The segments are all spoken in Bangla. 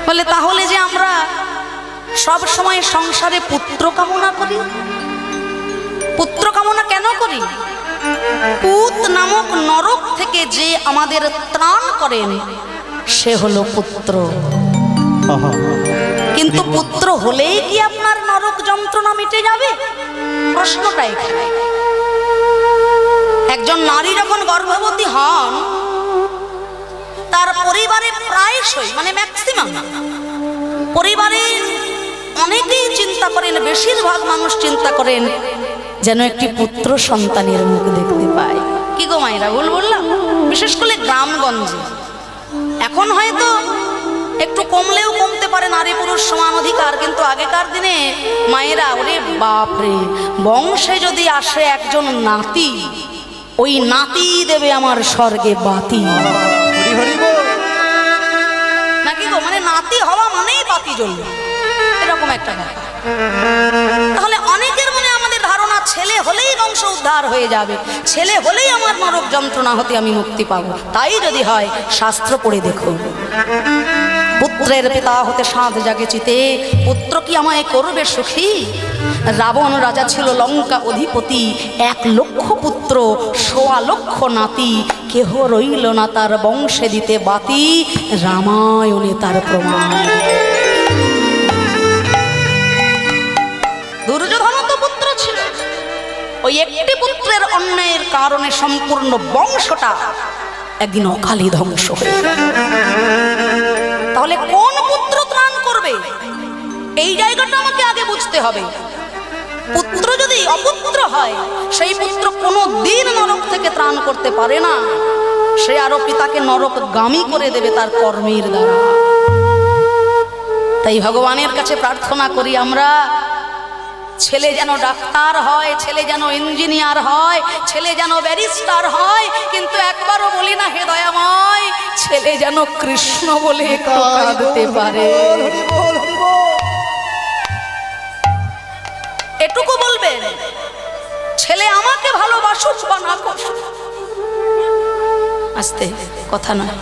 বলে তাহলে যে আমরা সব সময় সংসারে পুত্র কামনা করি, পুত্র কামনা কেন করি? পুত নামক নরক থেকে যে আমাদের ত্রাণ করেন সে হলো পুত্র। কিন্তু পুত্র হলেই কি আপনার নরক যন্ত্রণা মিটে যাবে? প্রশ্নটা এখানে। একজন নারী যখন গর্ভবতী হন তার পরিবারে প্রায়শই মানে ম্যাক্সিমাম পরিবারে অনেকেই চিন্তা করেন, বেশিরভাগ মানুষ চিন্তা করেন যেন একটি পুত্র সন্তানের মুখ দেখতে পায়। কি গো মায়েরা, ভুল বললাম? বিশেষ করে গ্রামগঞ্জে এখন হয়তো একটু কমলেও কমতে পারে নারী পুরুষ সমান অধিকার, কিন্তু আগেকার দিনে মায়েরা, ওরে বাপরে, বংশে যদি আসে একজন নাতি, ওই নাতি দেবে আমার স্বর্গে বাতি। নাকি গো, মানে নাতি হওয়া মানেই বাতি জ্বলবে, এরকম একটা ব্যাপার। তাহলে অনেকের মনে আমাদের ধারণা ছেলে হলেই বংশ উদ্ধার হয়ে যাবে, ছেলে হলেই আমার নরক যন্ত্রণা হতে আমি মুক্তি পাবো। তাই যদি হয় শাস্ত্র পড়ে দেখো, পুত্রের পিতা হতে সাধ জাগে চিতে, পুত্র কি আমায় করবে সুখী? রাবণ রাজা ছিল লঙ্কা অধিপতি, 1 লক্ষ পুত্র 1.25 লক্ষ নাতি, কেহ রইল না তার বংশে দিতে বাতি, রামায়ণে তার প্রমাণ। দুর্যোধন তো পুত্র ছিল, ওই একটি পুত্রের অন্যায়ের কারণে সম্পূর্ণ বংশটা একদিন অকালে ধ্বংস হয়ে গেল। তাহলে কোন পুত্র ত্রাণ করবে এই জায়গাটা আমাকে আগে বুঝতে হবে। পুত্র যদি অপুত্র হয়, সেই পুত্র কোনো দিন নরক থেকে ত্রাণ করতে পারে না, সে আরো পিতাকে নরকগামী করে দেবে তার কর্মের দ্বারা। তাই ভগবানের কাছে প্রার্থনা করি আমরা, ছেলে যেন ডাক্তার হয়, ছেলে যেন ইঞ্জিনিয়ার হয়, ছেলে যেন ব্যারিস্টার হয়, কিন্তু একবারও বলি না হে দয়াময়, ছেলে যেন কৃষ্ণ বলে একটু কাঁদতে পারে। এটুকু বলবেন, ছেলে আমাকে ভালোবাসুক বা না বাসুক, আস্তে কথা নয়,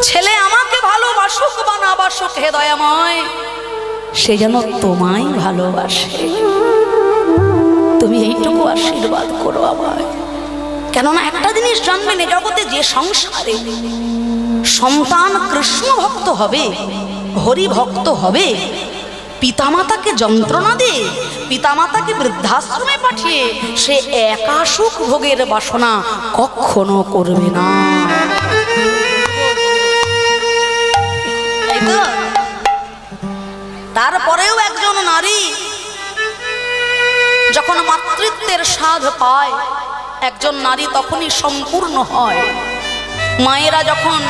ছেলে আমাকে ভালোবাসুক বা না বাসুক হে দয়াময়, সে যেন তোমায় ভালোবাসে, তুমি এইটুকু আশীর্বাদ করো আমায়। কেননা একটা জিনিস জানবেন, এ জগতে যে সংসারে সন্তান কৃষ্ণ ভক্ত হবে, হরি ভক্ত হবে, পিতামাতাকে যন্ত্রণা দিয়ে, পিতামাতাকে বৃদ্ধাশ্রমে পাঠিয়ে সে একা সুখ ভোগের বাসনা কখনো করবে না। তাই তো? তারপরেও একজন নারী যখন মাতৃত্বের স্বাদ পায়, একজন নারী তখনই সম্পূর্ণ হয়। মায়েরা যখন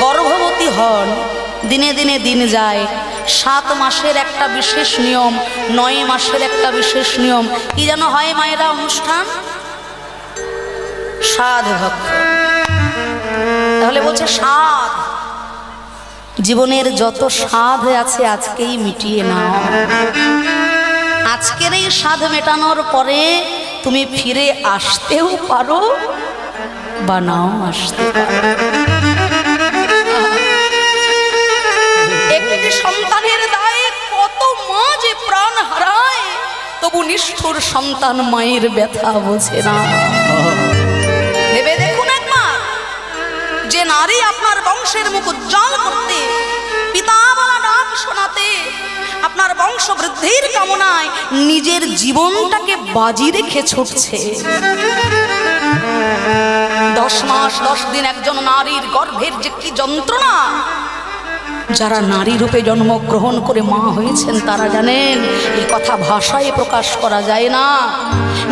গর্ভবতী হন, দিনে দিনে দিন যায়, 7 মাসের একটা বিশেষ নিয়ম, 9 মাসের একটা বিশেষ নিয়ম, কি যেন হয় মায়েরা অনুষ্ঠান? সাধ ভক্ত। তাহলে বলছে সাধ, জীবনের যত স্বাদ আছে আজকেই মিটিয়ে নাও। আজকের এই স্বাদ মেটানোর পরে তুমি ফিরে আসতেও পারো বা নাও আসতে পারো। একটি সন্তানের দায়ে কত মা যে প্রাণ হারায়, তবু নিষ্ঠুর সন্তান মায়ের ব্যথা বোঝে না। ভেবে দেখুন একবার, যে নারী আপনার বংশের মুখ উজ্জ্বল করতে, পিতা বলা ডাক শোনাতে, আপনার বংশ বৃদ্ধির কামনায় নিজের জীবনটাকে বাজি রেখে ছুটছে, 10 মাস 10 দিন একজন নারীর গর্ভের যে কি যন্ত্রণা, যারা নারী রূপে জন্মগ্রহণ করে মা হয়েছেন তারা জানেন, এই কথা ভাষায় প্রকাশ করা যায় না।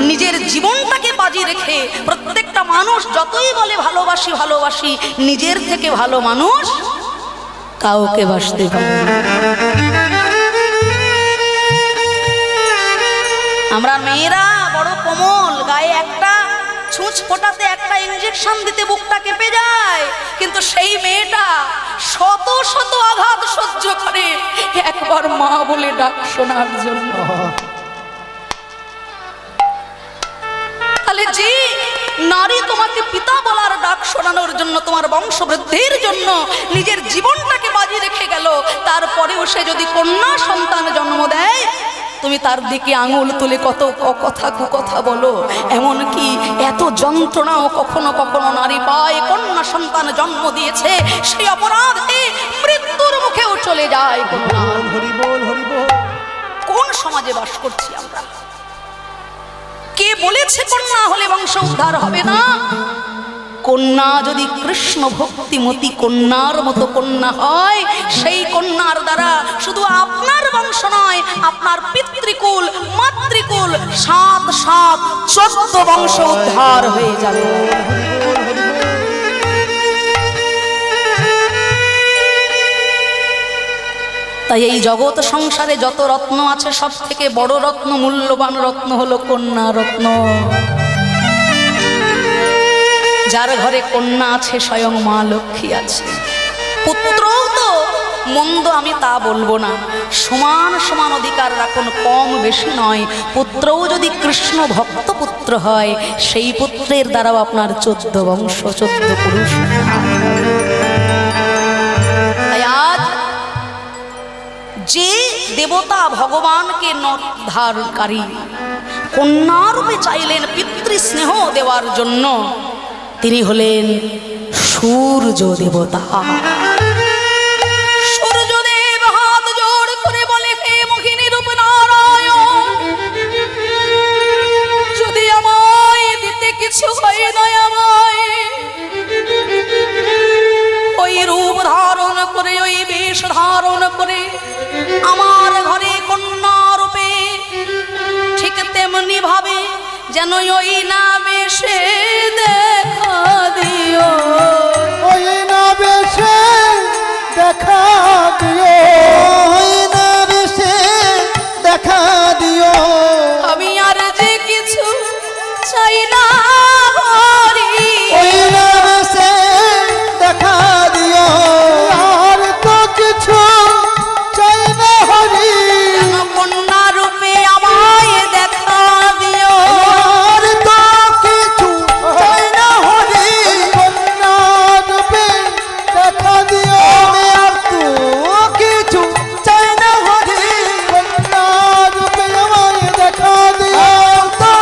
নিজের জীবনটাকে বাজি রেখে প্রত্যেকটা মানুষ যতই বলে ভালোবাসি ভালোবাসি, নিজের থেকে ভালো মানুষ কাউকে বাসতে পারে না। আমরা মেয়েরা বড় কোমল, গায়ে একটা ছুঁচ ফোটাতে একটা ইঞ্জেকশন দিতে বুকটা কেঁপে যায়, কিন্তু সেই মেয়েটা শত শত আঘাত সহ্য করে একবার মা বলে ডাক শোনার জন্য। তাহলে যে নারী তোমাকে পিতা বলার ডাক শোনানোর জন্য, তোমার বংশবৃদ্ধির জন্য নিজের জীবনটাকে বাজি যদি কন্যা সন্তান জন্ম দেয়, তুমি তার দিকে আঙুল তুলে কত কথা কুকথা বলো। এমনকি এত যন্ত্রণাও কখনো কখনো নারী পায়, কন্যা সন্তান জন্ম দিয়েছে সেই অপরাধে মৃত্যুর মুখেও চলে যায়। কোন সমাজে বাস করছি আমরা? কে বলেছে কন্যা হলে বংশ উদ্ধার হবে না? কন্যা যদি কৃষ্ণ ভক্তিমতী কন্যার মতো কন্যা হয়, সেই কন্যার দ্বারা শুধু আপনার বংশ নয়, আপনার পিতৃকুল মাতৃকুল 7 বংশ উদ্ধার হয়ে যাবে। তাই এই জগৎ সংসারে যত রত্ন আছে, সব থেকে বড় রত্ন, মূল্যবান রত্ন হলো কন্যা রত্ন। যার ঘরে কন্যা আছে স্বয়ং মা লক্ষ্মী আছে। পুত্রও তো মন্দ আমি তা বলবো না, সমান সমান অধিকার রাখুন, কম বেশি নয়। পুত্রও যদি কৃষ্ণ ভক্ত পুত্র হয়, সেই পুত্রের দ্বারাও আপনার 14 বংশ 14 পুরুষ। তাই আজ যে দেবতা ভগবানকে নরধারকারী কন্যারূপে চাইলেন পিতৃস্নেহ দেওয়ার জন্য, তিনি হলেন সূর্য দেবতা। সূর্যদেব হাত জোড় করে বলে, হে মোহিনী রূপ নারায়ণ, যদি আমায় দিতে কিছু হয় না, আমায় ওই রূপ ধারণ করে, ওই বেশ ধারণ করে আমার ঘরে কন্যা রূপে ঠিক তেমনি ভাবে যেন ওই না বেশে দেখা দিও, ওই না বেশে দেখা দিও, ওই না বেশে দেখা দিও। আমি আর যে কিছু চাই না হরি, ওই না বেশে দেখা দিও, আর তো কিছু চাই না হরি। যেন কন্যা রূপে আমায় দেখা দিও, আর তো কিছু চাই না হরি, কন্যা রূপে দেখা দিও। আর তো কিছু চাই না হরি, কন্যা রূপে আমায় দেখা দিও। আর তো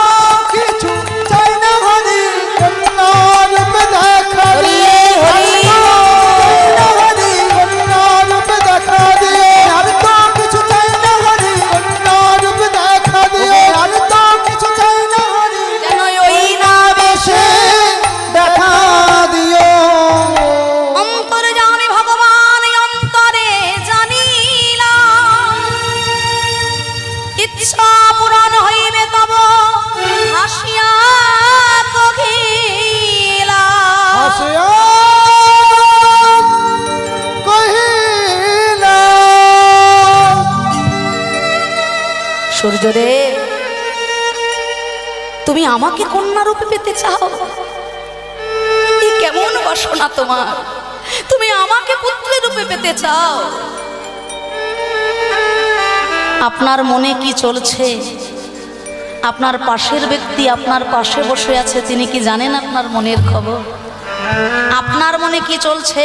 কিছু চাই না হরি, কন্যা রূপে দেখা দিও। কন্যা রূপে দেখা দিও। আর তো কিছু চাই না হরি, কন্যা রূপে দেখা দিও। আর তো কিছু চাই না হরি, যেন ওই না বেশে দেখা দিও। অন্তরে জানি ভগবান, অন্তরে জানিলাম, ইচ্ছা পূরণ হইবে তব হাসিয়া কহিলাম। হাসিয়া কহিলা, সূর্যদেব, তুমি আমাকে কন্যা রূপে পেতে চাও? এই কেমন বাসনা তোমার? তুমি আমাকে পুত্র রূপে পেতে চাও? আপনার মনে কি চলছে? আপনার পাশের ব্যক্তি আপনার পাশে বসে আছে, তিনি কি জানেন আপনার মনের খবর? আপনার মনে কি চলছে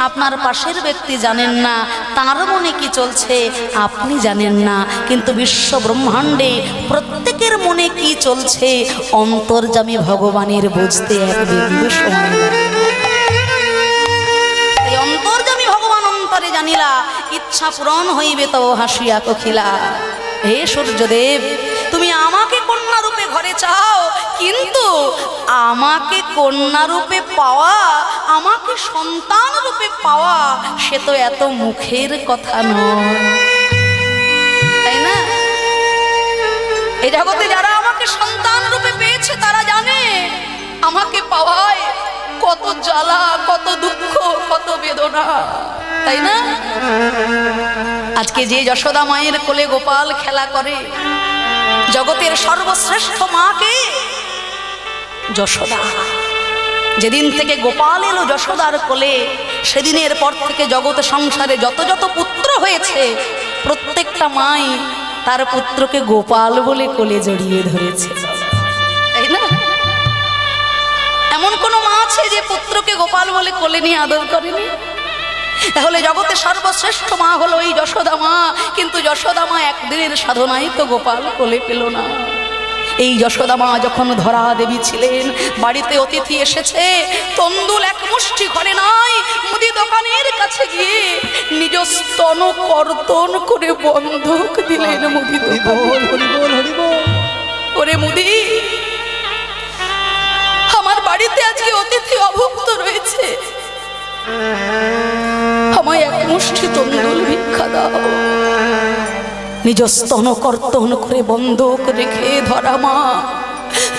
আপনার পাশের ব্যক্তি জানেন না, তার মনে কি চলছে আপনি জানেন না। কিন্তু বিশ্ব ব্রহ্মাণ্ডে প্রত্যেকের মনে কি চলছে অন্তর্যামী ভগবানের বুঝতে এক বিন্দু সময় লাগে না। এই অন্তর্যামী ভগবান অন্তরে জানিলা, ইচ্ছা পূরণ হইবে তো হাসিয়া কখিলা। হে সূর্যদেব, তুমি আমাকে কন্যা রূপে ঘরে চাও, কিন্তু আমাকে কন্যা রূপে পাওয়া, আমাকে সন্তান রূপে পাওয়া, সে তো এত মুখের কথা নয়, তাই না? এই জগতে যারা আমাকে সন্তান রূপে পেয়েছে তারা জানে আমাকে পাওয়ায় কত জ্বালা, কত দুঃখ, কত বেদনা, তাই না? আজকে যে যশোদা মায়ের কোলে গোপাল খেলা করে, জগতের সর্বশ্রেষ্ঠ মাকে যশোদা, যেদিন থেকে গোপাল এলো যশোদার কোলে, সেদিনের পর থেকে জগৎ সংসারে যত যত পুত্র হয়েছে, প্রত্যেকটা মাই তার পুত্রকে গোপাল বলে কোলে জড়িয়ে ধরেছে, তাই না? এমন কোন মা আছে যে পুত্রকে গোপাল বলে কোলে নিয়ে আদর করেনি? তাহলে জগতে সর্বশ্রেষ্ঠ মা হলো এই যশোদা মা, কিন্তু যশোদা মা একদিনের সাধনায় তো গোপাল কোলে পেল না। এই যশোদা মা যখন ধরা দেবী ছিলেন, বাড়িতে অতিথি এসেছে, তন্দুল এক মুষ্টি ঘরে নাই, মুদি দোকানের কাছে গিয়ে নিজ স্তন কর্তন করে বন্ধক দিলেন মুদি দোকান। ওরে মুদি, আমার বাড়িতে আজকে অতিথি অভুক্ত রয়েছে, আমায় এক মুষ্টি তন্দুল ভিক্ষা দাও। নিজ স্তন কর্তন করে বন্ধক রেখে ধরা মা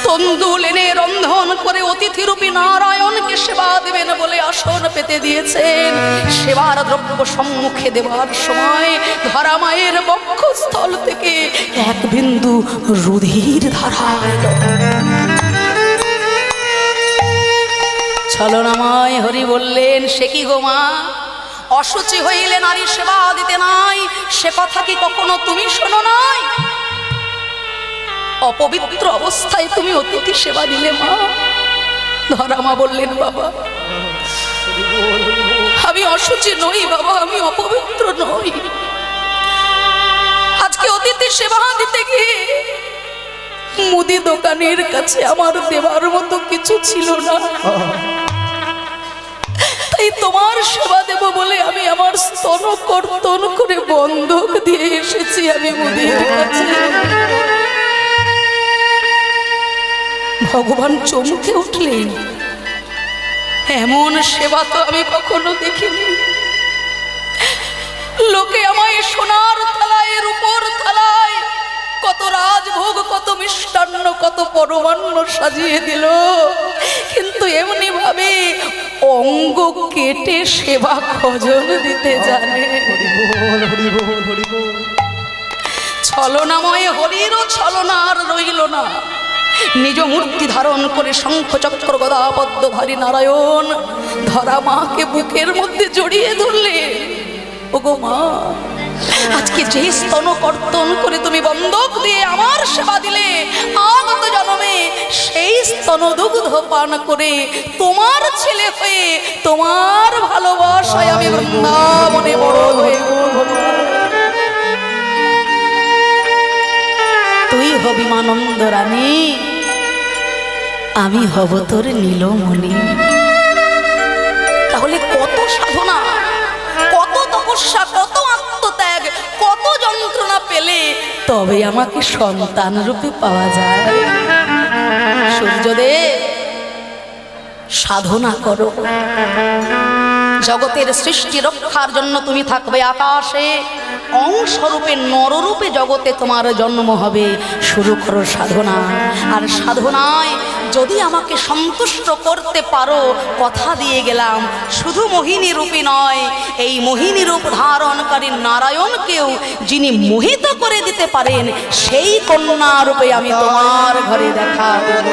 তন্দুল এনে রন্ধন করে অতিথিরূপী নারায়ণকে সেবা দেবেন বলে আসন পেতে দিয়েছেন। সেবার দ্রব্য সম্মুখে দেবার সময় ধরা মায়ের বক্ষস্থল থেকে এক বিন্দু রুধির ধারা এলো। ছলনাময় হরি বললেন, সে কি গো মা, অসুচি হইলে নারী সেবা দিতে নাই, সে কথা কি কখনো তুমি শোনো নাই? অপবিত্র অবস্থায় তুমি অতিথি সেবা দিলে মা। ধরা মা বললেন, বাবা আমি অসুচি নই, বাবা আমি অপবিত্র নই। আজকে অতিথি সেবা দিতে গিয়ে মুদি দোকানের কাছে আমার দেবার মতো কিছু ছিল না, তাই তোমার সেবা দেব বলে আমি আমার স্তন কর্তন করে বন্ধক দিয়ে এসেছি আমি মুদির কাছে। ভগবান চমকে উঠলেন, এমন সেবা তো আমি কখনো দেখিনি। লোকে আমায় সোনার থালায় রূপোর থালায় কত রাজভোগ, কত মিষ্টান্ন, কত পরমান্ন সাজিয়ে দিল, কিন্তু এমনি ভাবে অঙ্গ কেটে সেবা খোঁজন দিতে জানে। ছলনাময় হরিরও ছলনা আর রইল না। নিজ মূর্তি ধারণ করে শঙ্খ চক্র গদা পদ্মধারী নারায়ণ ধরা মাকে বুকের মধ্যে জড়িয়ে ধরলে। ওগো মা, আজকে যে স্তন কর্তন করে তুমি বন্ধক দিয়ে আমার সেবা দিলে, আগত জন্মে সেই স্তন দুগ্ধ পান করে তোমার ছেলে হয়ে তোমার ভালোবাসায় আমি বৃন্দাবনে বড় হয়ে তুই হবি মানন্দ রানী, আমি হব তোর নীলমণি। তাহলে কত সাধনা, কত তপস্যা, কত আত্মত্যাগ, কত যন্ত্রণা পেলে তবে আমাকে সন্তান রূপে পাওয়া যায়। সূর্যদেব, সাধনা করো, জগতের সৃষ্টি রক্ষার জন্য তুমি থাকবে আকাশে, অংশরূপে নররূপে জগতে তোমার জন্ম হবে। শুরু করো সাধনা, আর সাধনায় যদি আমাকে সন্তুষ্ট করতে পারো, কথা দিয়ে গেলাম, শুধু মোহিনী রূপী নয়, এই মোহিনী রূপ ধারণকারী নারায়ণকেও যিনি মোহিত করে দিতে পারেন, সেই কন্যা রূপে আমি তোমার ঘরে দেখা দেব।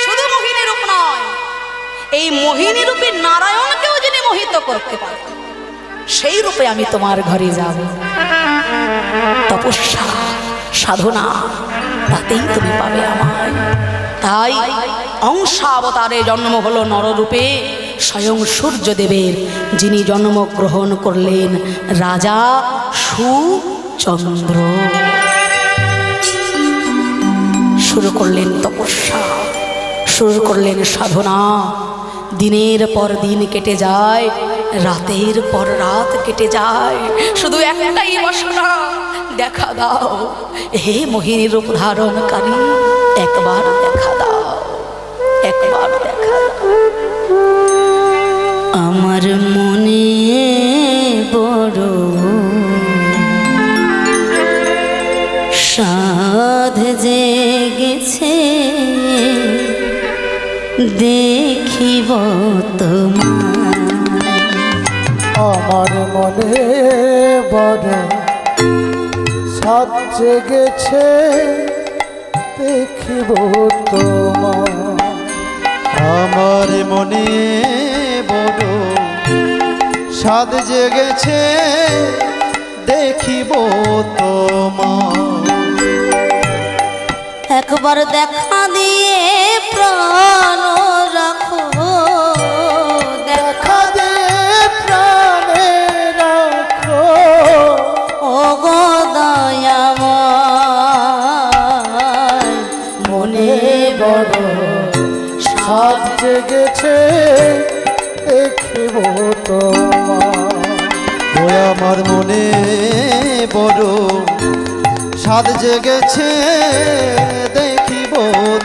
শুধু মোহিনী রূপ নয়, এই মোহিনী রূপী নারায়ণকেও যিনি মোহিত করতে পারেন, সেই রূপে আমি তোমার ঘরে যাব। তপস্যা, সাধনা, তাতেই তুমি পাবে আমায়। তাই অংশাবতারে জন্ম হলো নররূপে স্বয়ং সূর্যদেবের, যিনি জন্মগ্রহণ করলেন রাজা সুচন্দ্র। শুরু করলেন তপস্যা, শুরু করলেন সাধনা। দিনের পর দিন কেটে যায়, রাতের পর রাত কেটে যায়, শুধু একটাই বাসনা, দেখা দাও হে মোহিনী রূপ ধারণকারী, একবার দেখা দাও, একবার দেখা দাও। আমার মনে বড় সাধ জেগেছে, দেখিব তোমার। আমার মনে বড় সাধ জেগেছে, দেখিব তোমার। আমার মনে বড় সাধ জেগেছে, দেখিব তোমার। একবার দেখা দিয়ে প্রাণ রাখো তোমার। ওই আমার মনে বড় সাদ জেগেছে দেখিব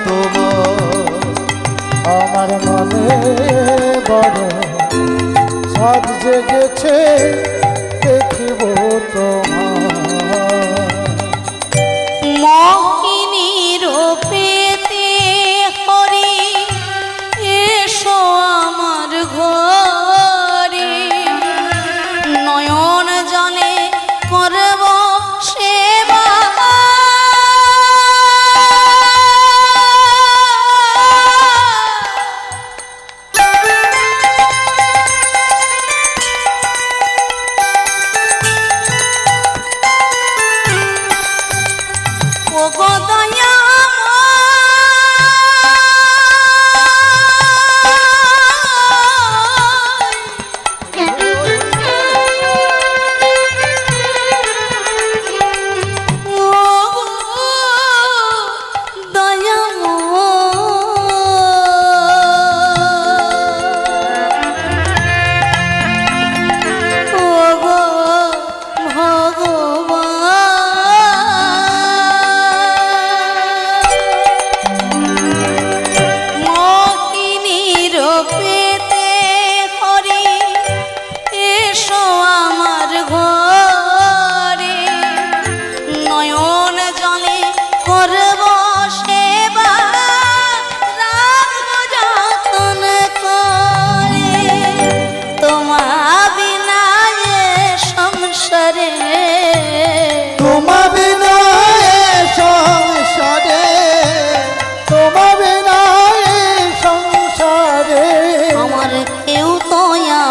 তোমার। আমার মনে বড় সাদ জেগেছে দেখিব তোমার। মোহিনী রূপেতে হরি এসো আমার ঘরে, নয়ন জলে করব সেবা। ওগো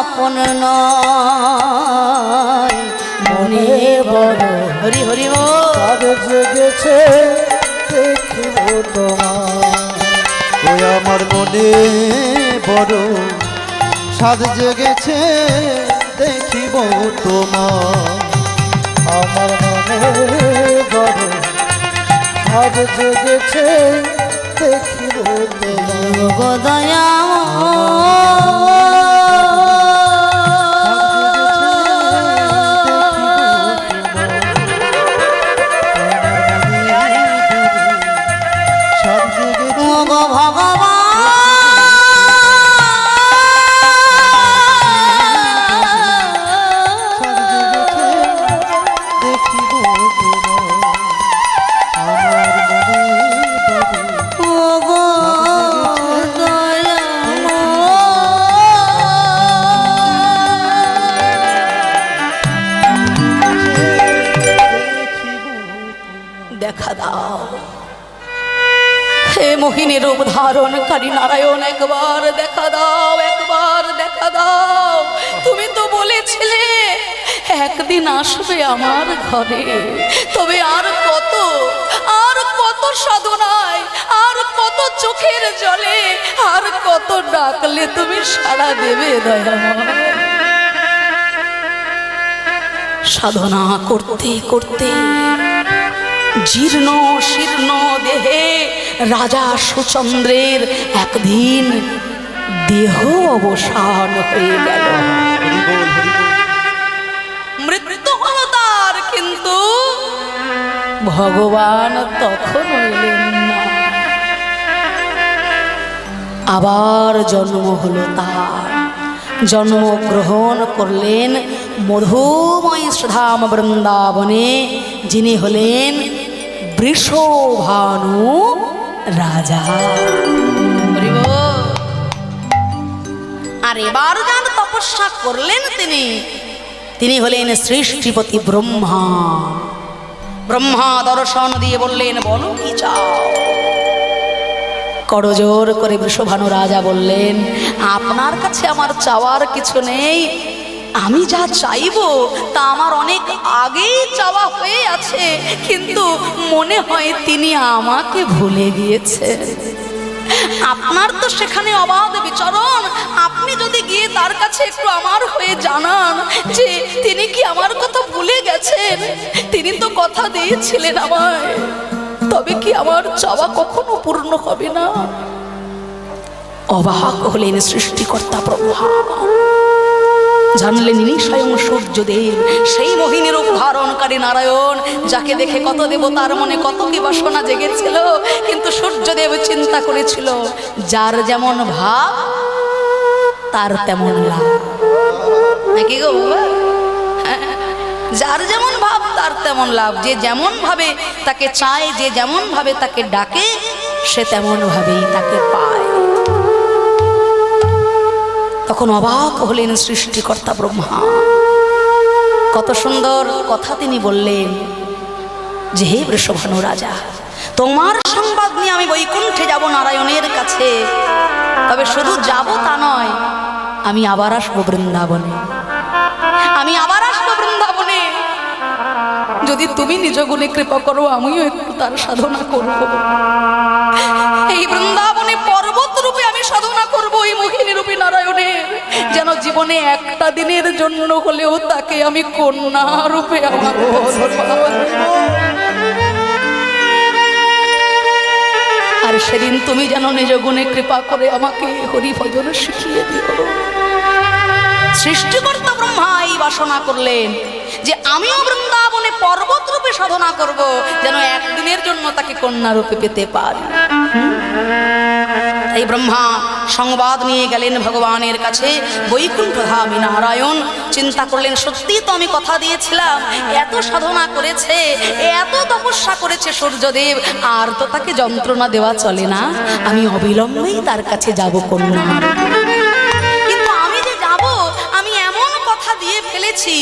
আপন নয়, মনে বড় হরি হরি ও সাদ জেগেছে দেখিব তোমার। ওই আমার মনে বড় সাদ জেগেছে দেখিব তোমার। আমার মনে বড় সাদ জেগেছে দেখিব তোমার। গো দয়া দেখা দাও হে মোহিনী রূপ ধারণকারী নারায়ণ, একবার দেখা দাও, একবার দেখা দাও। তুমি তো বলেছিলে একদিন আসবে আমার ঘরে, তবে আর কত সাধনায়, আর কত চোখের জলে, আর কত ডাকলে তুমি সাড়া দেবে দয়াময়। সাধনা করতে করতে জীর্ণ শীর্ণ দেহে রাজা সুচন্দ্রের একদিন দেহ অবসান হয়ে গেল। মৃত্যু হলো তার, কিন্তু ভগবান তখন এলেন না। আবার জন্ম হলো তার, জন্মগ্রহণ করলেন মধুময় সুধাম বৃন্দাবনে, যিনি হলেন বৃষভানু রাজা। আর এবার যান তপস্যা করলেন তিনি হলেন সৃষ্টিপতি ব্রহ্মা। ব্রহ্মা দর্শন দিয়ে বললেন, বলো কি চাও? করজোর করে বৃষভানু রাজা বললেন, আপনার কাছে আমার চাওয়ার কিছু নেই, আমি যা চাইবো তা আমার অনেক আগেই চাওয়া হয়ে আছে, কিন্তু মনে হয় তিনি আমাকে ভুলে গিয়েছেন। আপনার তো সেখানে অবাধ বিচরণ, আপনি যদি গিয়ে তার কাছে একটু আমার হয়ে জানান যে তিনি কি আমার কথা ভুলে গেছেন। তিনি তো কথা দিয়েছিলেন আমায়, তবে কি আমার চাওয়া কখনো পূর্ণ হবে না? অবাক হলেন সৃষ্টিকর্তা ব্রহ্মা। জানলেন ইনি স্বয়ং সূর্যদেব, সেই মোহিনী রূপ ধারণকারী নারায়ণ, যাকে দেখে কত দেবতার মনে কত কি বাসনা জেগেছিল। কিন্তু সূর্যদেব চিন্তা করেছিল, যার যেমন ভাব তার তেমন লাভ, নাকি গো বাবা? যার যেমন ভাব তার তেমন লাভ। যে যেমন ভাবে তাকে চায়, যে যেমন ভাবে তাকে ডাকে, সে তেমন ভাবেই তাকে পায়। তখন অবাক হলেন সৃষ্টিকর্তা ব্রহ্মা। কত সুন্দর কথা তিনি বললেন যে, হে বৃষভানু রাজা, তোমার সংবাদ নিয়ে আমি বৈকুণ্ঠে যাব নারায়ণের কাছে। তবে শুধু যাব তা নয়, আমি আবার আসবো বৃন্দাবনে, আমি আবার আসবো বৃন্দাবনে। যদি তুমি নিজ গুণে কৃপা করো, আমিও একটু তার সাধনা করব। এই বৃন্দাবনে পর্বত রূপে আমি সাধনা করব এই মোহিনী রূপী নারায়ণের, যেন জীবনে একটা দিনের জন্য হলেও তাকে আমি কন্যা রূপে আমার কাছে পাই। আর সেদিন তুমি যেন নিজ গুণে কৃপা করে আমাকে হরি ভজন শিখিয়ে দিও। সৃষ্টিকর্তা ব্রহ্মা এই বাসনা করলেন যে আমিও বৃন্দাবনে পর্বত রূপে সাধনা করব, যেন একদিনের জন্য তাকে কন্যা রূপে পেতে পারি। এই ব্রহ্মা সংবাদ নিয়ে গেলেন ভগবানের কাছে। বৈকুণ্ঠধামী নারায়ণ চিন্তা করলেন, সত্যি তো আমি কথা দিয়েছিলাম, এত সাধনা করেছে, এত তপস্যা করেছে সূর্যদেব, আর তো তাকে যন্ত্রণা দেওয়া চলে না, আমি অবিলম্বেই তার কাছে যাব কন্যা। দিয়ে ফেলেছি।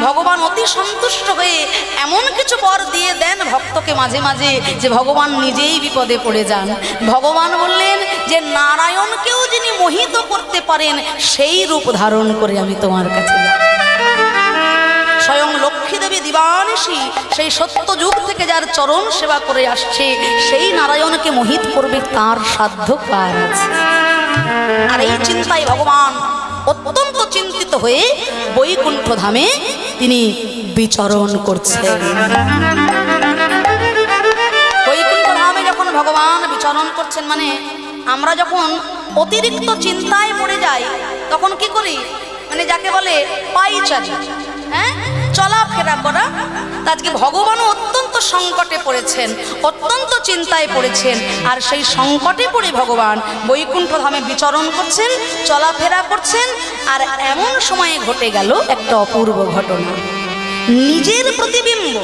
ভগবান অতি সন্তুষ্ট হয়ে এমন কিছু বর দিয়ে দেন ভক্তকে মাঝে মাঝে, যে ভগবান নিজেই বিপদে পড়ে যান। ভগবান বললেন যে নারায়ণকেও যিনি মোহিত করতে পারেন, সেই রূপ ধারণ করে আমি তোমার কাছে যাব। স্বয়ং লক্ষ্মী দেবী দিবানিশি সেই সত্য যুগ থেকে যার চরণ সেবা করে আসছে, সেই নারায়ণকে মোহিত করবে তার সাধ্য কার আছে। আর এই চিন্তায় ভগবান অত্যন্ত চিন্তিত হয়ে বৈকুণ্ঠ ধামে তিনি বিচরণ করছেন। বৈকুণ্ঠ ধামে যখন ভগবান বিচরণ করছেন, মানে আমরা যখন অতিরিক্ত চিন্তায় পড়ে যাই তখন কি করি, মানে যাকে বলে পায়চারি, হ্যাঁ, চলাফেরা করা। আজকে ভগবানও অত্যন্ত সংকটে পড়েছেন, অত্যন্ত চিন্তায় পড়েছেন। আর সেই সংকটে পড়ে ভগবান বৈকুণ্ঠ ধামে বিচরণ করছেন, চলাফেরা করছেন। আর এমন সময়ে ঘটে গেল একটা অপূর্ব ঘটনা। নিজের প্রতিবিম্ব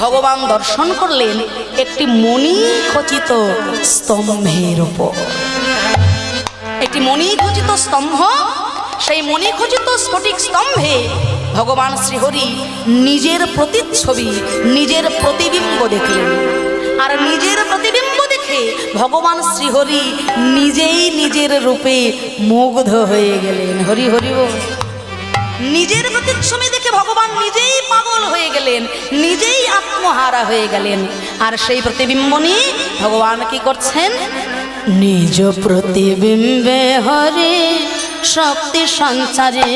ভগবান দর্শন করলেন একটি মণি খচিত স্তম্ভের উপর। একটি মণি খচিত স্তম্ভ, সেই মণি খচিত স্ফটিক স্তম্ভে ভগবান শ্রীহরি নিজের প্রতিচ্ছবি, নিজের প্রতিবিম্ব দেখলেন। আর নিজের প্রতিবিম্ব দেখে ভগবান শ্রীহরি নিজেই নিজের রূপে মুগ্ধ হয়ে গেলেন। হরি হরি বল। নিজের প্রতিচ্ছবি দেখে ভগবান নিজেই পাগল হয়ে গেলেন, নিজেই আত্মহারা হয়ে গেলেন। আর সেই প্রতিবিম্ব নিয়ে ভগবান কি করছেন, নিজ প্রতিবিম্বে হরি শক্তি সঞ্চারে,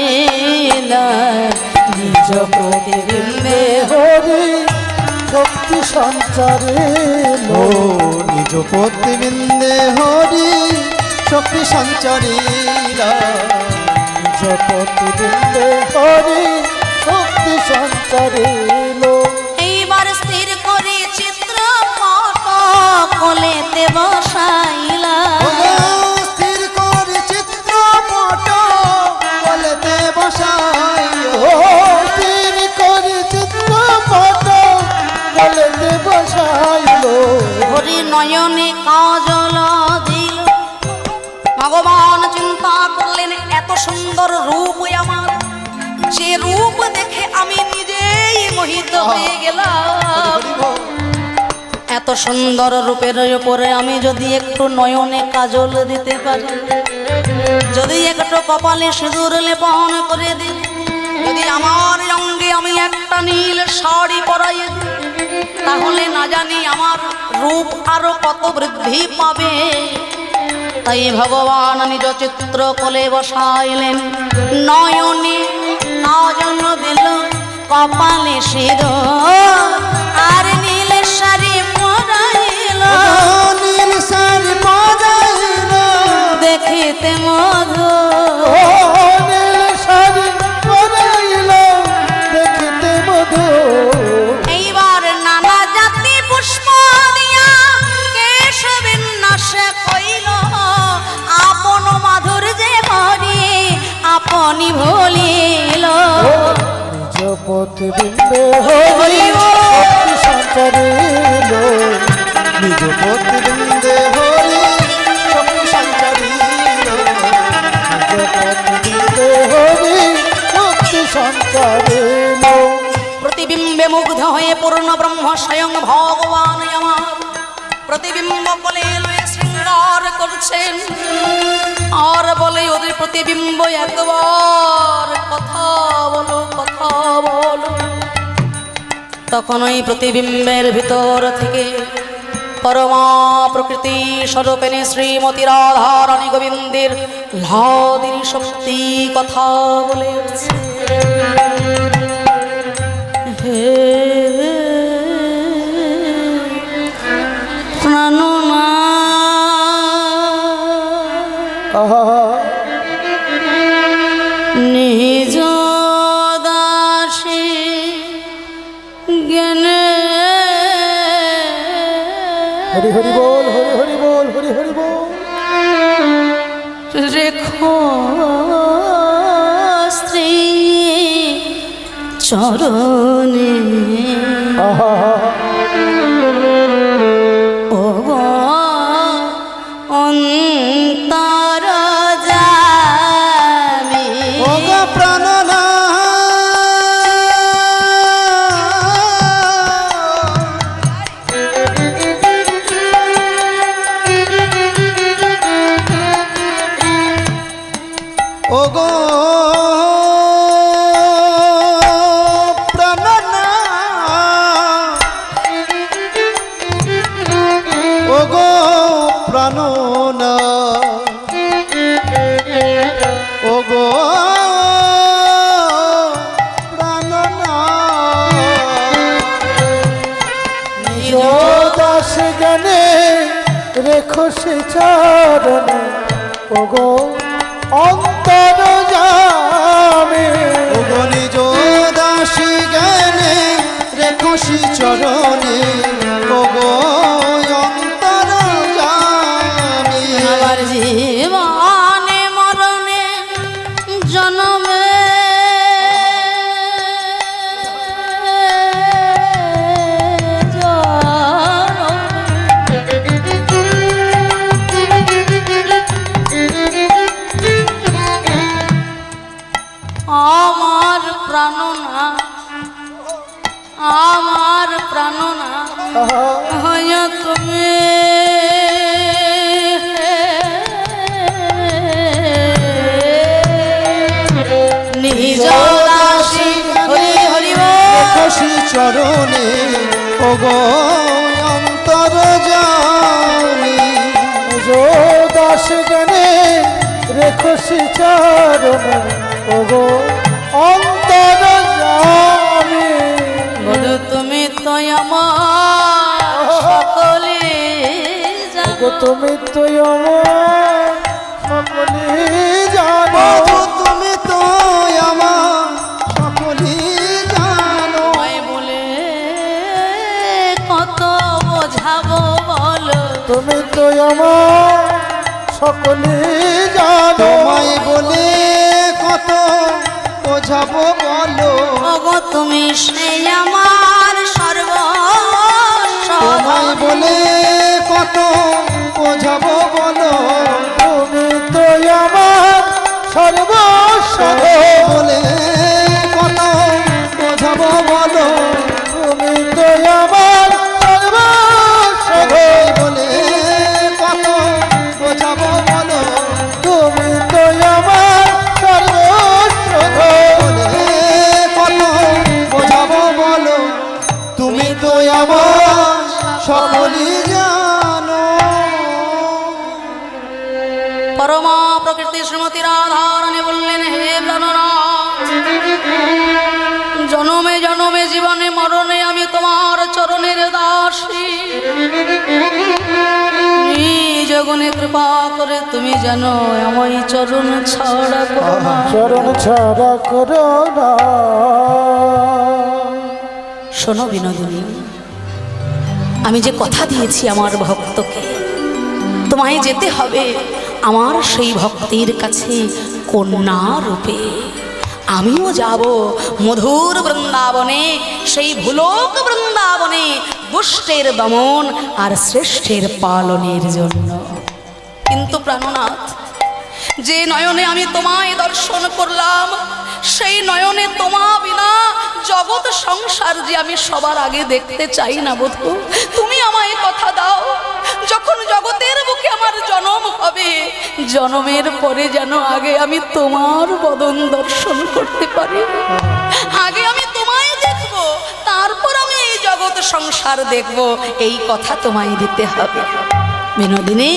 নিজ প্রতিবিম্বে হরি শক্তি সঞ্চারে, ও নিজ প্রতিবিম্বে হরি শক্তি সঞ্চারীরা, নিজ প্রতিবিম্বে হরি শক্তি সঞ্চারে। এইবার স্থির করে চিত্রপট কোলেতে বসাইলা, স্থির করে চিত্রপট কোলেতে বসাইও, স্থির করে চিত্রপট কোলেতে বসাইল, হরি নয়নে কাজল দিল। ভগবান চিন্তা করলেন, এত সুন্দর রূপ আমার, যে রূপ দেখে আমি নিজেই মোহিত হয়ে গেলাম। এত সুন্দর রূপের উপরে আমি যদি একটু নয়নে কাজল দিতে পারি, যদি একটু কপালে সিঁদুর লেপন করে দিই, যদি আমার অঙ্গে আমি একটা নীল শাড়ি পরাই দিই, তাহলে না জানি আমার রূপ আরো কত বৃদ্ধি পাবে। তাই ভগবান নিজ চিত্র কোলে বসাইলেন, নয়নে কাজল দিল, কপালে সিঁদুর, আর নীল শাড়ি পরাইল, নীল শাড়ি পরাইল, দেখিতে মধুর, নীল শাড়ি মনি ভুলিল নিজ প্রতিবিম্বে হরি শক্তি সঞ্চারিল নিজ প্রতিবিন্দে হরি শক্তি সঞ্চারিল নিজ প্রতিবিম্বে হরি শক্তি সঞ্চারিল প্রতিবিম্বে মুগ্ধ হয়ে পূর্ণ ব্রহ্ম স্বয়ং ভগবান আমার প্রতিবিম্ব বলে লয়ে শৃঙ্গার করছেন আর বলে ওদের প্রতিবিম্ব একবার কথা বলো কথা বলো। তখন ওই প্রতিবিম্বের ভিতর থেকে পরমা প্রকৃতি স্বরূপিণী শ্রীমতী রাধারানী গোবিন্দের লাদিনী শক্তি কথা বলে উঠছে। হে প্রাণনা নিজ দাসী জ্ঞানে হরি হরি বল হরি হরি বল হরি হরি বল রেখো স্ত্রী চরণে ও অন্তর যামি ও গো প্রাণনা ও গো প্রাণনা ও গো প্রাণনা ও গো প্রাণনা নিজ দাস জ্ঞানে রেখো সে চরণে ওগো অন্তর যামে ও গো নিজ দাসী জ্ঞানে রেখসি চরণে ও গো অন্তর জামি আমার জীবনে মরণে জনমে আমার প্রাণনা আমার প্রাণনা হয় তুমি নিজ দাসী হরি হরি বল। রেখসি চরণে ও গো অন্তর জামি নিজ দাস জ্ঞানে রেখো সে চরণে ওগো অন্তর যামে বধু তুমি তো আমার সকলে জানো। ওগো তুমি তো আমার সকলে জানো বধু তুমি তো আমার সকলি জানো তোমায় বলে কত বোঝাবো বলো তুমি তো আমার সকলে জানো তোমায় বলে কত বোঝাবো বলো ওগো তুমি সেই আমার সর্বস্ব তোমায় বলে কত বোঝাবো বলো তুমি তো আমার সর্বস্ব বলে কত বোঝাবো বলো তুমি তো আমার সর্বস্ব বলে কত বোঝাবো বলো তুমি তো আমার সর্বস্ব বলে কত বোঝাবো বলো তুমি তো আমার সকলই জানো পরমা প্রকৃতি শ্রীমতী রাধারানী বললেন হে প্রাণনাথ জনমে জনমে জীবনে মরণে আমি তোমার চরণের দাসী নিজ গুণে কৃপা করে তুমি জানো আমায় চরণ ছাড়া করো না। চরণ ছাড়া করো না শোনো বিনোদিনী আমি যে কথা দিয়েছি আমার ভক্তকে তোমায় যেতে হবে আমার সেই ভক্তির কাছে কন্যা রূপে। আমিও যাব মধুর বৃন্দাবনে, সেই ভুলোক বৃন্দাবনে দুষ্টের দমন আর শ্রেষ্ঠের পালনের জন্য। কিন্তু প্রাণনাথ, যে নয়নে আমি তোমায় দর্শন করলাম, সেই নয়নে তোমা বিনা জগৎ সংসার যে আমি সবার আগে দেখতে চাই না বধূ। তুমি আমায় কথা দাও, যখন জগতের বুকে আমার জন্ম হবে, জন্মের পরে যেন আগে আমি তোমার বদন দর্শন করতে পারি। আগে আমি তোমায় দেখব, তারপর আমি এই জগৎ সংসার দেখব। এই কথা তোমায় দিতে হবে। বিনোদিনী,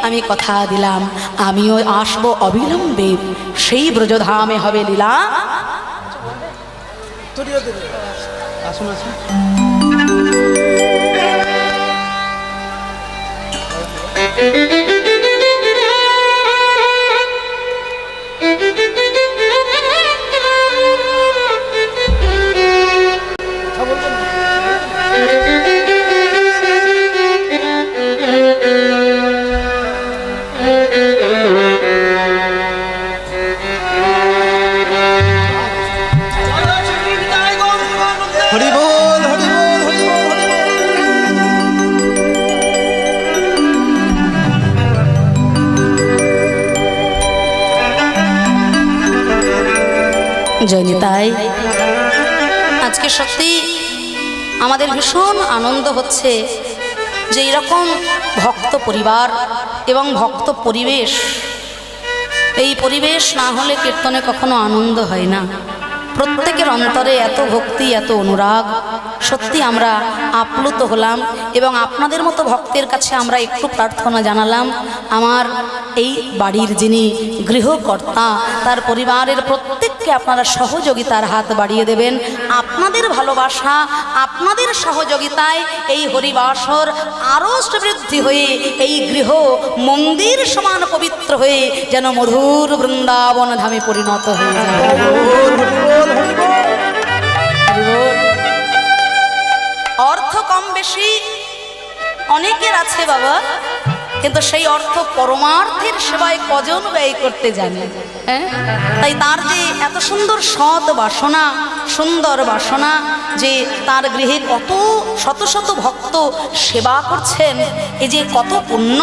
আমি কথা দিলাম, আমিও আসবো অবিলম্বে। সেই ব্রজধামে হবে লীলা। আসুন আসুন। হরি বল, হরি বল, হরি বল, হরি বল। জয়নিতাই, আজকে সত্যি আমাদের ভীষণ আনন্দ হচ্ছে যে এরকম ভক্ত পরিবার এবং ভক্ত পরিবেশ, এই পরিবেশ না হলে কীর্তনে কখনো আনন্দ হয় না। প্রত্যেকের অন্তরে এত ভক্তি, এত অনুরাগ, সত্যি আমরা আপ্লুত হলাম। এবং আপনাদের মতো ভক্তের কাছে আমরা একটু প্রার্থনা জানালাম, আমার এই বাড়ির যিনি গৃহকর্তা, তার পরিবারের প্রত্যেককে আপনারা সহযোগিতার হাত বাড়িয়ে দেবেন। আপনাদের ভালোবাসা, আপনাদের সহযোগিতায় এই হরিবাসর আরও বৃদ্ধি হয়ে এই গৃহ মন্দির সমান পবিত্র হয়ে যেন মধুর বৃন্দাবন ধামে পরিণত হয়ে যায়। অর্থ কম বেশি অনেকের আছে বাবা, কিন্তু সেই অর্থ পরমার্থের সেবায় কজন ব্যয় করতে জানে? হ্যাঁ, তাই তার যে এত সুন্দর সৎ বাসনা, সুন্দর বাসনা, যে তার গৃহে কত শত শত ভক্ত সেবা করছেন, এই যে কত পুণ্য।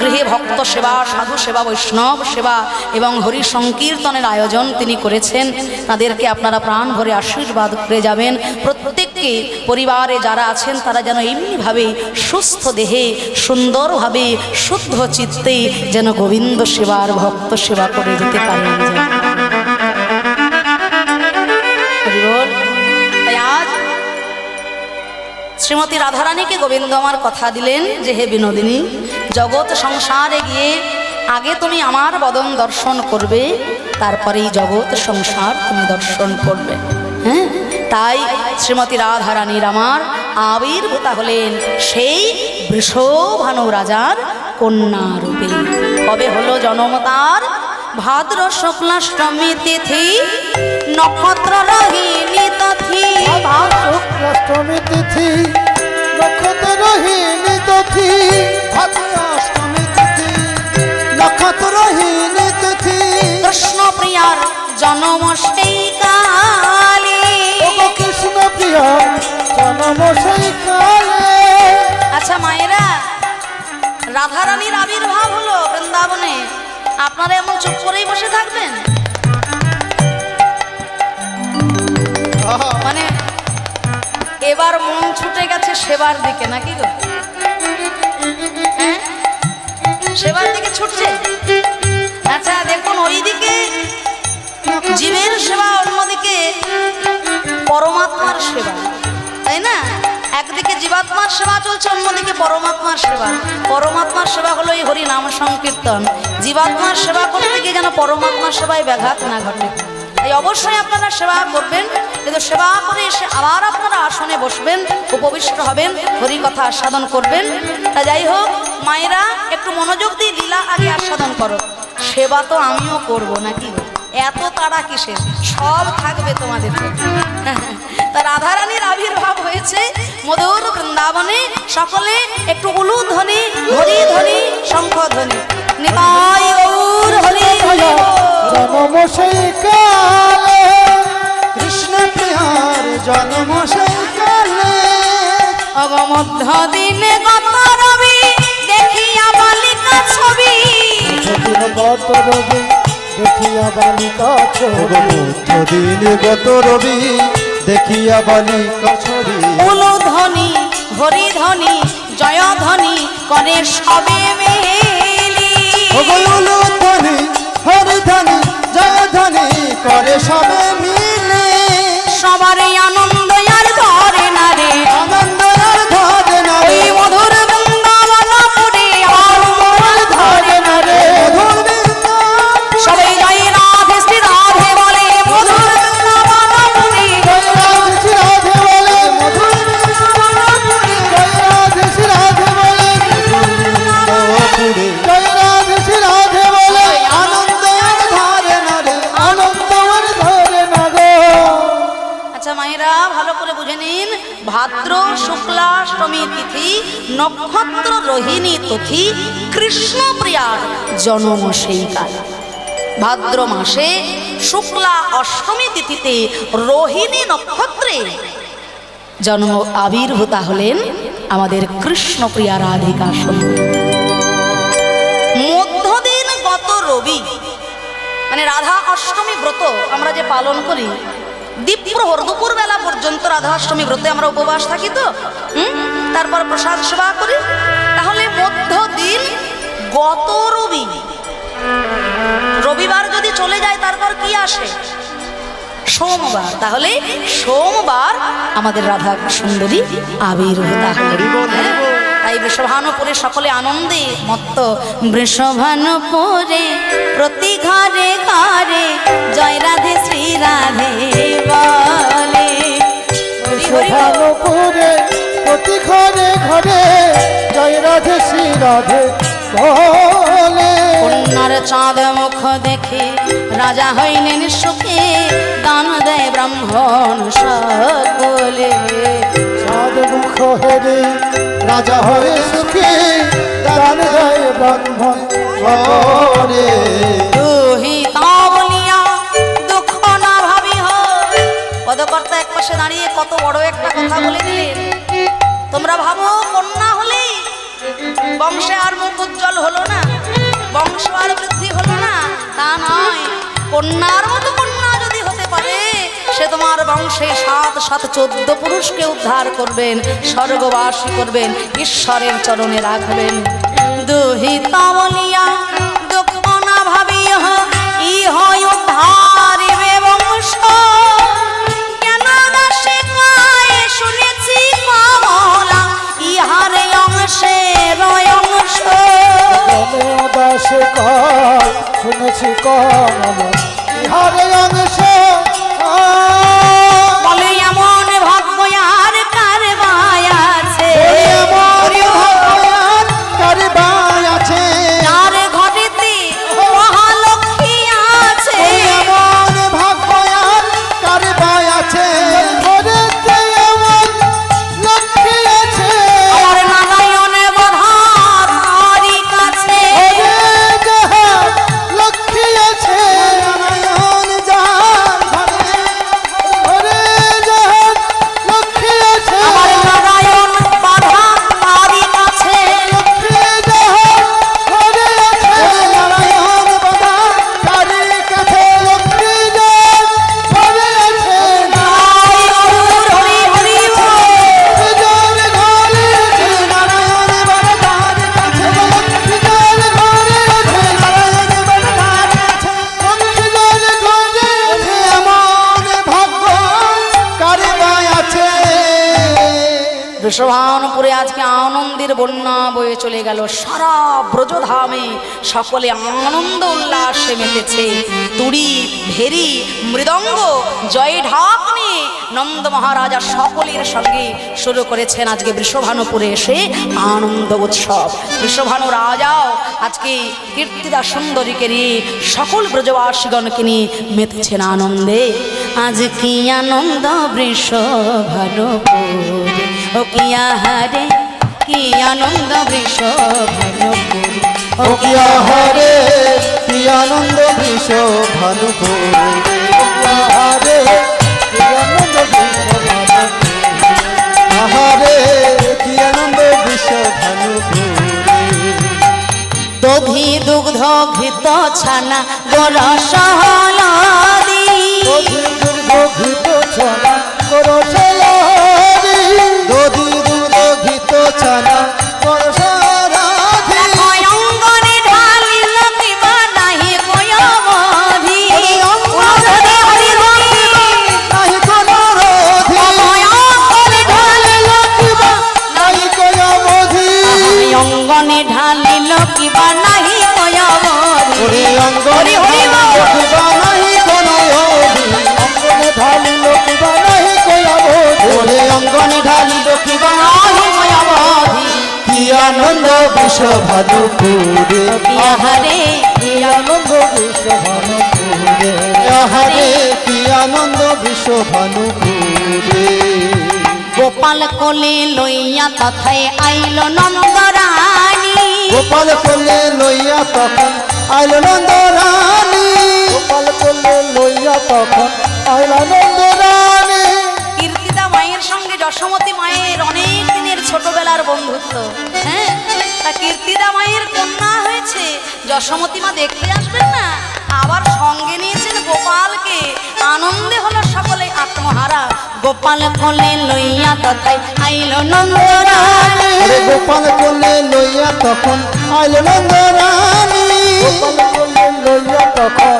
গৃহে ভক্ত সেবা, সাধু সেবা, বৈষ্ণব সেবা এবং হরি সংকীর্তনের আয়োজন তিনি করেছেন। তাদেরকে আপনারা প্রাণ ভরে আশীর্বাদ করে যাবেন। প্রত্যেককে পরিবারে যারা আছেন তারা যেন এমনিভাবে সুস্থ দেহে, সুন্দরভাবে, শুদ্ধ চিত্তে যেন গোবিন্দ সেবার, ভক্ত সেবা করে যেতে পারেন। তাই আজ শ্রীমতী রাধারানীকে গোবিন্দ আমার কথা দিলেন যে, হে বিনোদিনী, জগৎ সংসারে গিয়ে আগে তুমি আমার বদন দর্শন করবে, তারপরেই জগৎ সংসার তুমি দর্শন করবে। হ্যাঁ, তাই শ্রীমতী রাধারানীর আমার আবির্ভূতা হলেন সেই বৃষভানু রাজার কন্যা রূপে। কবে হলো জন্ম তার? ভাদ্র শুক্লাষ্টমী তিথি, নক্ষত্র রোহিণী তিথি। শুক্লাষ্টমী তিথি, নক্ষত্র রোহিণী তিথি, ভাদ্রাষ্টমী তিথি, নক্ষত্র রোহিণী তিথি। কৃষ্ণ প্রিয়ার জন্ম সেই কালে। কৃষ্ণ প্রিয়া জন্ম সেই কালে। আচ্ছা মায়েরা, রাধারানীর আবির্ভাব হলো বৃন্দাবনে, আপনারা এমন চুপ করেই বসে থাকবেন? মানে এবার মন ছুটে গেছে সেবার দিকে, নাকি গো? হ্যাঁ, সেবার দিকে ছুটছে। আচ্ছা দেখুন, ওইদিকে জীবের সেবা, অন্যদিকে পরমাত্মার সেবা, তাই না? একদিকে জীবাত্মার সেবা চলছে, অন্যদিকে পরমাত্মার সেবা। পরমাত্মার সেবা হলো এই হরি নাম সংকীর্তন। জীবাত্মার সেবা করতে গিয়ে যেন পরমাত্মার সেবায় ব্যাঘাত না ঘটে। তাই অবশ্যই আপনারা সেবা করবেন, কিন্তু সেবা করে এসে আবার আপনারা আসনে বসবেন, উপবিষ্ট হবেন, হরি কথা আস্বাদন করবেন। তা যাই হোক মায়েরা, একটু মনোযোগ দিয়ে লীলা আগে আস্বাদন করো। সেবা তো আমিও করব, নাকি? এত তাড়া কিসের? সব থাকবে তোমাদের। তা রাধারানীর আবির্ভাব হয়েছে মধুর বৃন্দাবনে। সকলে একটু উলুধ্বনি, হরি ধ্বনি, শঙ্খ ধ্বনি। নিতাই গৌর হরি। জন্ম সেই কালে, কৃষ্ণ প্রিয়ার জন্ম সেই কালে, অগমধ্য দিনে গত রবি দেখিয়া বালিকা ছবি, সেদিন গত রবি দেখিয়া বালিকা ছবি, দিন গত রবি দেখিয়া বালিকা ছবি, উলুধ্বনি হরিধ্বনি জয়ধ্বনি করে সবে মেলি, ওগুলো ধ্বনি হরিধ্বনি জয়ধ্বনি করে সবে মিলে, সবারই আনন্দ আর ধরে না রে, আনন্দ আর ধরে না রে, ওই মধুর বৃন্দাবনপুরে আর মন ধরে না রে, মধুর বৃন্দাবন, সবাই জয় রাধে শ্রী রাধে বলে মধুর বৃন্দাবনপুরে, জয় রাধে শ্রী রাধে বলে, মধুর বৃন্দাবনে, জয় রাধে শ্রী রাধে বলে, বৃন্দাবনে, জয় রাধে শ্রী রাধে বলে, আনন্দ আর ধরে না রে, আনন্দ আর ধরে না গো। আচ্ছা মায়েরা ভালো করে বুঝে নিন, ভাদ্র শুক্লাষ্টমী তিথি নক্ষত্র রোহিণী তিথি কৃষ্ণ প্রিয়ার জন্ম সেই কাল। ভাদ্র মাসে শুক্লা অষ্টমী তিথিতে রোহিণী নক্ষত্রে জন্ম আবির্ভূতা হলেন আমাদের কৃষ্ণপ্রিয়া রাধিকা সুন্দরী। মধ্যদিন গত রবি মানে রাধা অষ্টমী ব্রত আমরা যে পালন করি, দ্বীপ্রহর দুপুরবেলা পর্যন্ত রাধা অষ্টমী ব্রতে আমরা উপবাস থাকি তো, তারপর প্রসাদ সেবা করি। তাহলে মধ্যদিন গত রবি, রবিবার যদি চলে যায় তারপর কি আসে? সোমবার। তাহলে সোমবার আমাদের রাধা সুন্দরী আবির্ভূতা হলেন। তাই বৃষভানুপুরে সকলে আনন্দে মত্ত, বৃষভানুপুরে প্রতি ঘরে ঘরে জয় রাধে শ্রী রাধে বলে। হরি হরি বল। ভানুপুরে প্রতি ঘরে ঘরে জয় রাধে শ্রী রাধে বলে। কন্যার চাঁদ মুখ দেখে রাজা হইলেন সুখে, দান দেয় ব্রাহ্মণ সকলে। চাঁদ মুখ হেরে রাজা হয়ে সুখে, দান দেয় ব্রাহ্মণ সকলে। তুহি তা বলিয়া দুঃখ না ভাবিহ। পদকর্তা এক পাশে দাঁড়িয়ে কত বড় একটা কথা বলে দিলেন। তোমরা ভাবো কন্যা হলেই বংশে আর মুখ উজ্জ্বল হলো না, বংশ আর বৃদ্ধি হলো না, তা নয়। কন্যার মতো কন্যা যদি হতে পারে, সে তোমার বংশে 7-7-14 পুরুষকে উদ্ধার করবেন, স্বর্গবাসী করবেন, ঈশ্বরের চরণে রাখবেন। দুহিতা বলিয়া দুঃখ না ভাবিহ, ইহ উদ্ধারিবে বংশ। কেন দাসে কয় শুনেছি কমলা, ইহারে অংশে অংশ। জনে দাসে কয় শুনেছি কমল, ইহারে অংশ। বলে এমন ভাগ্য আর কার বায় আছে, কারবাই আছে, যার ঘরেতে মহালক্ষ্মী আছে। এমন ভাগ্য আর কারবাই আছে, ঘরেতে এমন লক্ষ্মী আছে, আমার নারায়ণ বধার তারি কাছে। ঘরে যাহার লক্ষ্মী আছে, নারায়ণ যার ঘরে, ঘরে যাহার লক্ষ্মী আছে, আমার নারায়ণ বধার তারি কাছে। লক্ষ্মী যাহার ঘরে আছে, নারায়ণ বাবা তারি কাছে, লক্ষ্মী যাহার ঘরে আছে, হরি হরি হরি বল। যার ঘরে আছে, নারায়ণ বাবা তারি কাছে, লক্ষ্মী যার ঘরে আছে, নারায়ণ বাবা তারি কাছে, লক্ষ্মী যার ঘরে আছে, এমন ভাগ্য কারবাই আছে। বৃষভানুপুরে আজকে আনন্দের বন্যা বয়ে চলে গেল। সারা ব্রজধামে সকলে আনন্দ উল্লাসে মেতেছে। তুড়ি ভেরি মৃদঙ্গ জয় ঢাক নিয়ে নন্দ মহারাজা সকলের সঙ্গে শুরু করেছেন আজকে বৃষভানুপুরে এসে আনন্দ উৎসব। বৃষভানু রাজাও আজকে কীর্তিদা সুন্দরীকে নিয়ে সকল ব্রজবাসীগণকে নিয়ে মেতেছেন আনন্দে। আজ কি আনন্দ বৃষভানুপুরে, ও কি আহারে কি আনন্দ বৃষভানুপুরে, ও কি আহারে কি কি আনন্দ বৃষ ভানুপুরে আহারে কি আনন্দ বিশ্বভানুপুরে। আহারে কি আনন্দ বৃষ ভানুপুরে দধি দুগ্ধ ঘৃত ছানা গরস হলদি ঘিত ছনা করসলারি দধি দুধ ঘিত ছানা করসরাধি অঙ্গনে ঢালিল কিবা নাহি কয় অবধি অঙ্গনে নাহি কোনো রোধি অঙ্গনে ঢালিল কিবা নাহি কোনো অবধি অঙ্গনে ঢালিল কিবা নাহি কয় অবধি ওরে অঙ্গনে দেখিবা নাহি কোনো অবধি অঙ্গনে ঢালিল কিবা নাহি কয়া বোধ ওরে অঙ্গনে ঢালি দেখিবা নাহি কোনো অবধি কি আনন্দ বৃষ ভানুপুরে আহারে কি আনন্দ বিশ্বভানুপুরে। আহারে কি আনন্দ বৃষ ভানুপুরে গোপাল কোলে লইয়া তথায় আইল নন্দরানী গোপাল কোলে লইয়া তখন আইল নন্দরানী গোপাল কোলে লইয়া তখন আইলা নন্দরানী কীর্তিদা মায়ের সঙ্গে যশোমতী মায়ের অনেক দিনের ছোটবেলার বন্ধুত্ব। হ্যাঁ, তা কীর্তিদা মায়ের কন্যা হয়েছে, যশোমতী মা দেখতে আসবেন না, আবার সঙ্গে নিয়েছেন গোপালকে। আনন্দে হলো সকলে আত্মহারা। গোপাল কোলে লইয়া তথায় আইল নন্দরানী ওরে গোপাল কোলে লইয়া তখন আইল নন্দরানী গোপাল কোলে লইয়া তখন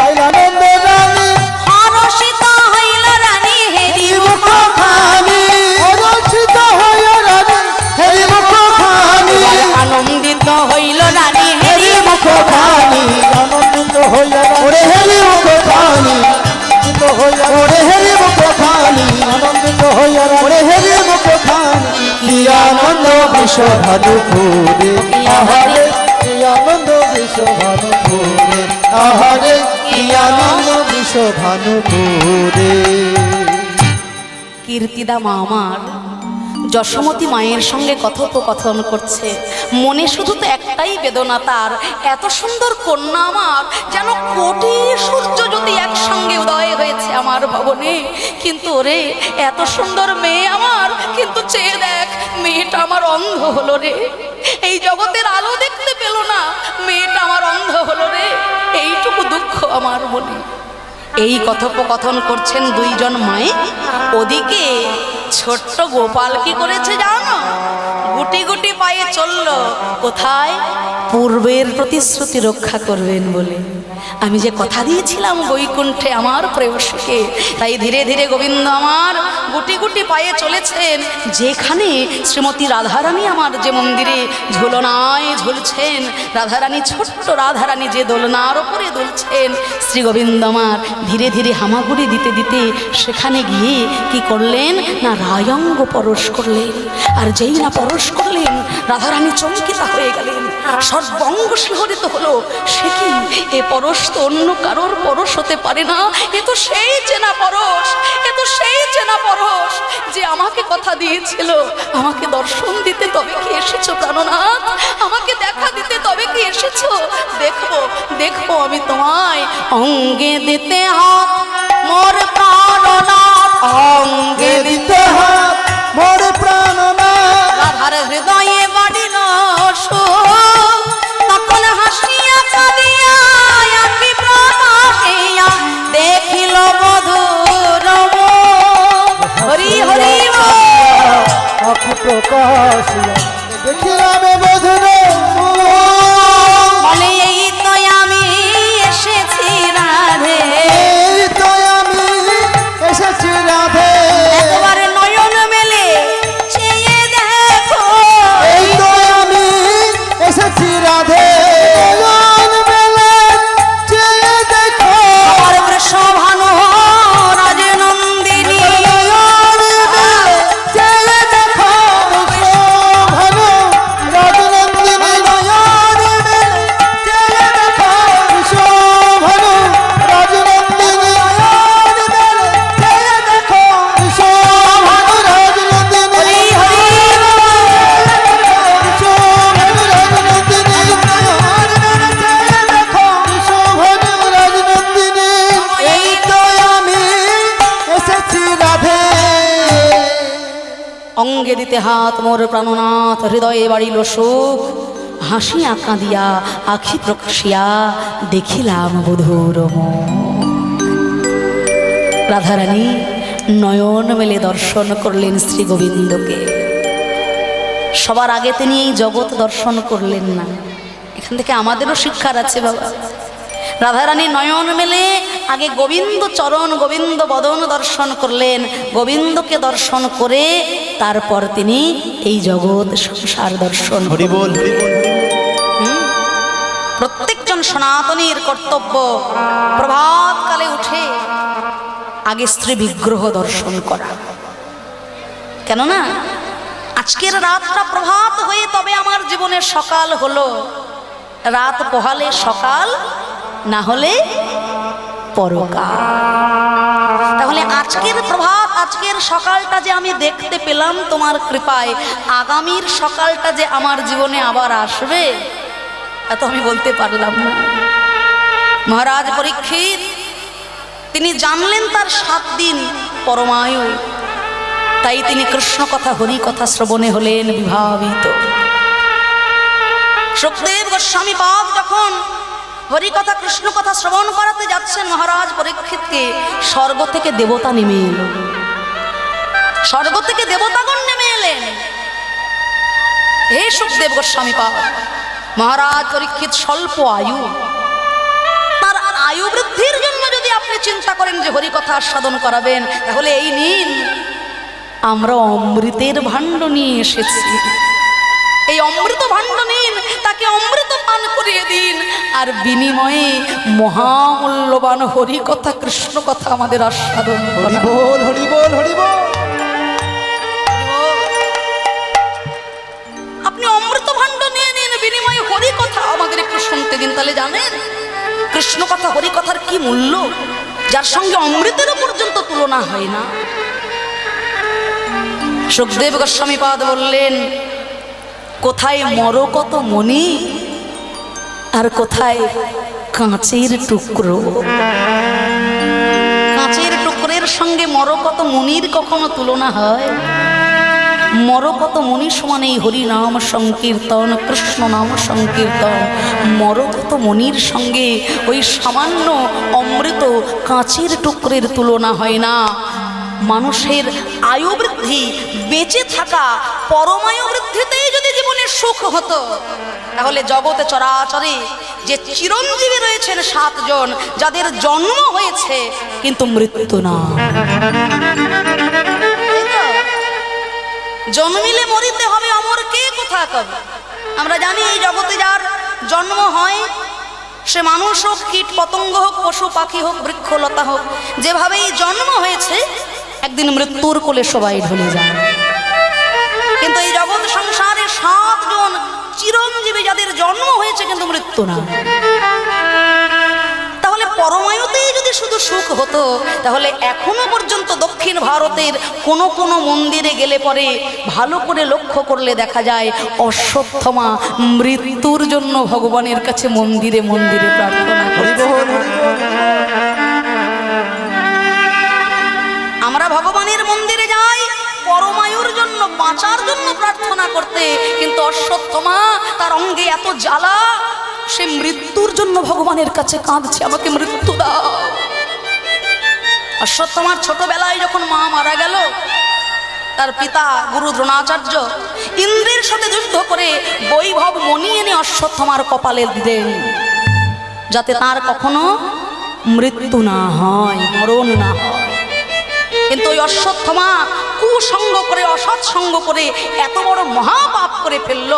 আইলা নন্দরানী হরষিত হইল রানী হেরি মুখ খানি অরক্ষিত হইয়া রানী হেরি মুখ খানি আনন্দিত হইল রানী হেরি মুখ খানি আনন্দিত হইয়া ওরে হেরি মুখ খানি আনন্দিত হইয়া ওরে হেরি মুখ খানি আনন্দিত হইয়া ওরে হেরি মুখ খানি কি আনন্দ বৃষ ভানুপুরে আহারে কি আনন্দ বিশ্বভানুপুরে। আহারে কি আনন্দ বৃষ ভানুপুরে কীর্তিদা মা আমার যশোমতী মায়ের সঙ্গে কথোপকথন করছে, মনে শুধু তো একটাই বেদনা তার, এত সুন্দর কন্যা আমার, যেন কোটি সূর্য যদি একসঙ্গে উদয় হয়েছে আমার ভবনে। কিন্তু ওরে এত সুন্দর মেয়ে আমার, কিন্তু চেয়ে দেখ মেয়েটা আমার অন্ধ হলো রে, এই জগতের আলো দেখতে পেল না, মেয়েটা আমার অন্ধ হলো রে, এইটুকু দুঃখ আমার মনে। এই কথোপকথন করছেন দুইজন মায়ে। ওদিকে ছোট্ট গোপাল কি করেছে জানো? গুটি গুটি পায়ে চলল কোথায়? পূর্বের প্রতিশ্রুতি রক্ষা করবেন বলে। আমি যে কথা দিয়েছিলাম বৈকুণ্ঠে আমার প্রেয়সীকে, তাই ধীরে ধীরে গোবিন্দ আমার গুটি গুটি পায়ে চলেছেন যেখানে শ্রীমতী রাধারানী আমার যে মন্দিরে ঝুলনায় ঝুলছেন, রাধারানী ছোট্ট রাধারানী যে দোলনার ওপরে দুলছেন, শ্রী গোবিন্দ আমার ধীরে ধীরে হামাগুড়ি দিতে দিতে সেখানে গিয়ে কি করলেন না রায়ঙ্গ পরশ করলেন। আর যেই না পরশ করলেন রাধারানী চমকিতা হয়ে গেলেন, সর্বঙ্গ শিহরিত হলো। সে কি, এ পরশ তো অন্য কারোর পরশ হতে পারে না, এ তো সেই চেনা পরশ, এ তো সেই চেনা পরশ যে আমাকে কথা দিয়েছিল আমাকে দর্শন দিতে তবে কি এসেছো প্রাণনাথ, আমাকে দেখা দিতে তবে কি এসেছো। দেখবো দেখবো আমি তোমায় অঙ্গে দিতে হাত মোর প্রাণনাথ, অঙ্গে দিতে হাত মোর প্রাণনাথ রাধার হৃদয়ে বাড়িল সুখ, তখন হাসিয়া কাঁদিয়া আঁখি প্রকাশিয়া দেখিল মধুর মুখ। হরি হরি বল। আখি প্রকাশিয়া দেখিলাম বধুর বলে এই তো আমি এসেছি রাধে, এই তো আমি এসেছি রাধে একবার নয়ন মেলে চেয়ে দেখো, এই তো আমি এসেছি রাধে নয়ন মেলে চেয়ে দেখো আমার বৃষভানু রাজনন্দিনী নয়ন মেলে চেয়ে দেখো অঙ্গে দিতে হাত মোর প্রাণনাথ, হৃদয়ে বাড়িল সুখ, হাসিয়া কাঁদিয়া আখি প্রকাশিয়া দেখিলাম বধূর মুখ। রাধারানী নয়ন মেলে দর্শন করলেন শ্রী গোবিন্দকে। সবার আগে তিনি এই জগৎ দর্শন করলেন না। এখান থেকে আমাদেরও শিক্ষার আছে বাবা। রাধারানী নয়ন মেলে আগে গোবিন্দ চরণ গোবিন্দ বদন দর্শন করলেন। গোবিন্দকে দর্শন করে তারপর তিনি এই জগৎ সংসার দর্শন হরি বল, হরি বল। প্রত্যেকজন সনাতনীর কর্তব্য প্রভাতকালে উঠে আগে স্ত্রী বিগ্রহ দর্শন করা। কেননা আজকের রাতটা প্রভাত হয়ে তবে আমার জীবনের সকাল হলো। রাত পোহালে সকাল, না হলে পরকাল। তাহলে আজকের প্রভাত, আজকের সকালটা যে আমি দেখতে পেলাম তোমার কৃপায়, আগামীর সকালটা যে আমার জীবনে আবার আসবে তা তো আমি বলতে পারলাম না। মহারাজ পরীক্ষিত তিনি জানলেন তার 7 দিন পরমায়ু, তাই তিনি কৃষ্ণ কথা হরি কথা শ্রবণে হলেন বিভাবিত। সুখদেব গোস্বামী পাদ যখন হরি কথা কৃষ্ণ কথা শ্রবণ করাতে যাচ্ছেন মহারাজ পরীক্ষিতকে, স্বর্গ থেকে দেবতা নেমে এলো। স্বর্গ থেকে দেবতাগণ নেমে এলেন। হে সুখদেব গোস্বামী পাদ, মহারাজ পরীক্ষিত স্বল্প আয়ু, তার আয়ু বৃদ্ধির জন্য যদি আপনি চিন্তা করেন যে হরি কথা আস্বাদন করাবেন, তাহলে এই নিন, আমরা অমৃতের ভাণ্ড নিয়ে এসেছি। এই অমৃত ভাণ্ড নিন, তাকে অমৃত পান করিয়ে দিন, আর বিনিময়ে মহামূল্যবান হরি কথা কৃষ্ণ কথা আমাদের আস্বাদন হরি করান। বল, হরি বল, হরি বল। আপনি অমৃত ভাণ্ড নিয়ে নিন, বিনিময়ে হরি কথা আমাদের একটু শুনতে দিন। তাহলে জানেন কৃষ্ণ কথা হরি কথার কি মূল্য, যার সঙ্গে অমৃতেরও পর্যন্ত তুলনা হয় না। সুখদেব গোস্বামী পাদ বললেন, কোথায় মরকত মণি আর কোথায় কাঁচের টুকরো। কাঁচের টুকরের সঙ্গে মরকত মণির কখনো তুলনা হয়? মরকত মণি সমান এই হরি নাম সংকীর্তন, কৃষ্ণ নাম সংকীর্তন। মরকত মণির সঙ্গে ওই সামান্য অমৃত কাঁচের টুকরের তুলনা হয় না। মানুষের আয়ু বৃদ্ধি, বেঁচে থাকা, পরমায়ু বৃদ্ধিতেই যদি জীবনে সুখ হতো, তাহলে জগতে চরাচরে যে চিরঞ্জীবী রয়েছেন 7 জন, যাদের জন্ম হয়েছে কিন্তু মৃত্যু না। জন্মিলে মরিতে হবে, অমর কে কোথা কবে। আমরা জানি এই জগতে যার জন্ম হয়, সে মানুষ হোক, কীট পতঙ্গ হোক, পশু পাখি হোক, বৃক্ষলতা হোক, যেভাবেই জন্ম হয়েছে একদিন মৃত্যুর কোলে সবাই ঢলে যায়। কিন্তু এই জগৎ সংসারে 7 জন চিরঞ্জীবী, যাদের জন্ম হয়েছে কিন্তু মৃত্যু না। তাহলে পরমায়ুতেই যদি শুধু সুখ হতো, তাহলে এখনো পর্যন্ত দক্ষিণ ভারতের কোন কোন মন্দিরে গেলে পরে ভালো করে লক্ষ্য করলে দেখা যায় অশ্বত্থমা মৃত্যুর জন্য ভগবানের কাছে মন্দিরে মন্দিরে প্রার্থনা করছে। আমরা ভগবানের মন্দিরে যাই পরমায়ুর জন্য, বাঁচার জন্য প্রার্থনা করতে, কিন্তু অশ্বত্থমা তার অঙ্গে এত জ্বালা, সে মৃত্যুর জন্য ভগবানের কাছে কাঁদছে, আমাকে মৃত্যু দাও। অশ্বত্থমার ছোটবেলায় যখন মা মারা গেল, তার পিতা গুরু দ্রোণাচার্য ইন্দ্রের সাথে যুদ্ধ করে বৈভব মণি এনে অশ্বত্থমার কপালে দিলেন, যাতে তার কখনো মৃত্যু না হয়, মরণ না হয়। কিন্তু ওই অশ্বত্থমা কুসঙ্গ করে, অসৎসঙ্গ করে এত বড় মহাপাপ করে ফেলল,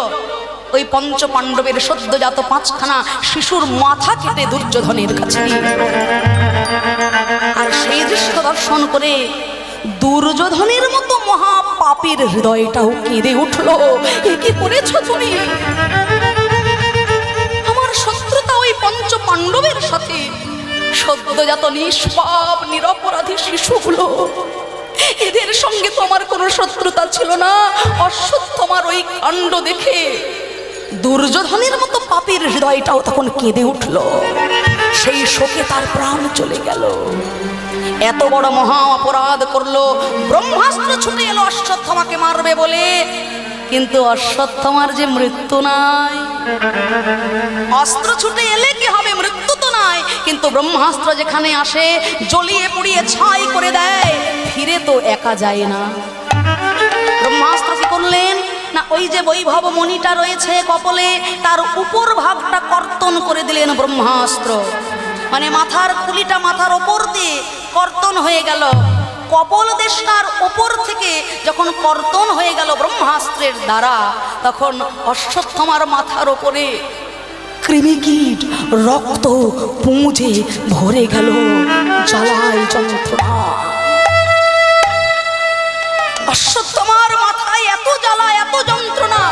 ওই পঞ্চ পাণ্ডবের সদ্যজাত 5খানা শিশুর মাথা কেটে দুর্যোধনের কাছে। আর সেই দৃশ্য দর্শন করে দুর্যোধনের মতো মহাপাপীর হৃদয়টাও কেঁদে উঠল। এ কি করেছ তুমি? আমার শত্রুতা ওই পঞ্চ পাণ্ডবের সাথে, সদ্যজাত নিষ্পাপ নিরপরাধী শিশুগুলো, এদের সঙ্গে তো আমার কোনো শত্রুতা ছিল না। অশ্বত্থমার ওই কাণ্ড দেখে দুর্যোধনের মতো পাপীর হৃদয়টাও তখন কেঁদে উঠল। সেই শোকে তার প্রাণ চলে গেল। এত বড় মহা অপরাধ করলো, ব্রহ্মাস্ত্র ছুটে এলো অশ্বত্থামাকে মারবে বলে, কিন্তু অশ্বত্থামার যে মৃত্যু নাই। অস্ত্র ছুটে এলে কি হবে, মৃত্যু তো নাই, কিন্তু ব্রহ্মাস্ত্র যেখানে আসে জ্বলিয়ে পুড়িয়ে ছাই করে দেয়, ফিরে তো একা যায় না। ব্রহ্মাস্ত্র কি করলেন না, ওই যে বৈভব মণিটা রয়েছে কপলে, তার উপর ভাগটা কর্তন করে দিলেন ব্রহ্মাস্ত্র। মানে মাথার খুলিটা মাথার ওপর দিয়ে কর্তন হয়ে গেল। কপল দেশটার ওপর থেকে যখন কর্তন হয়ে গেল ব্রহ্মাস্ত্রের দ্বারা, তখন অশ্বত্থামার মাথার ওপরে কৃমিকীট রক্ত পুঁজে ভরে গেল, জ্বালায় যন্ত্রণা। অশ্বত্থামার মাথায় এত জ্বালা, এত যন্ত্রণা,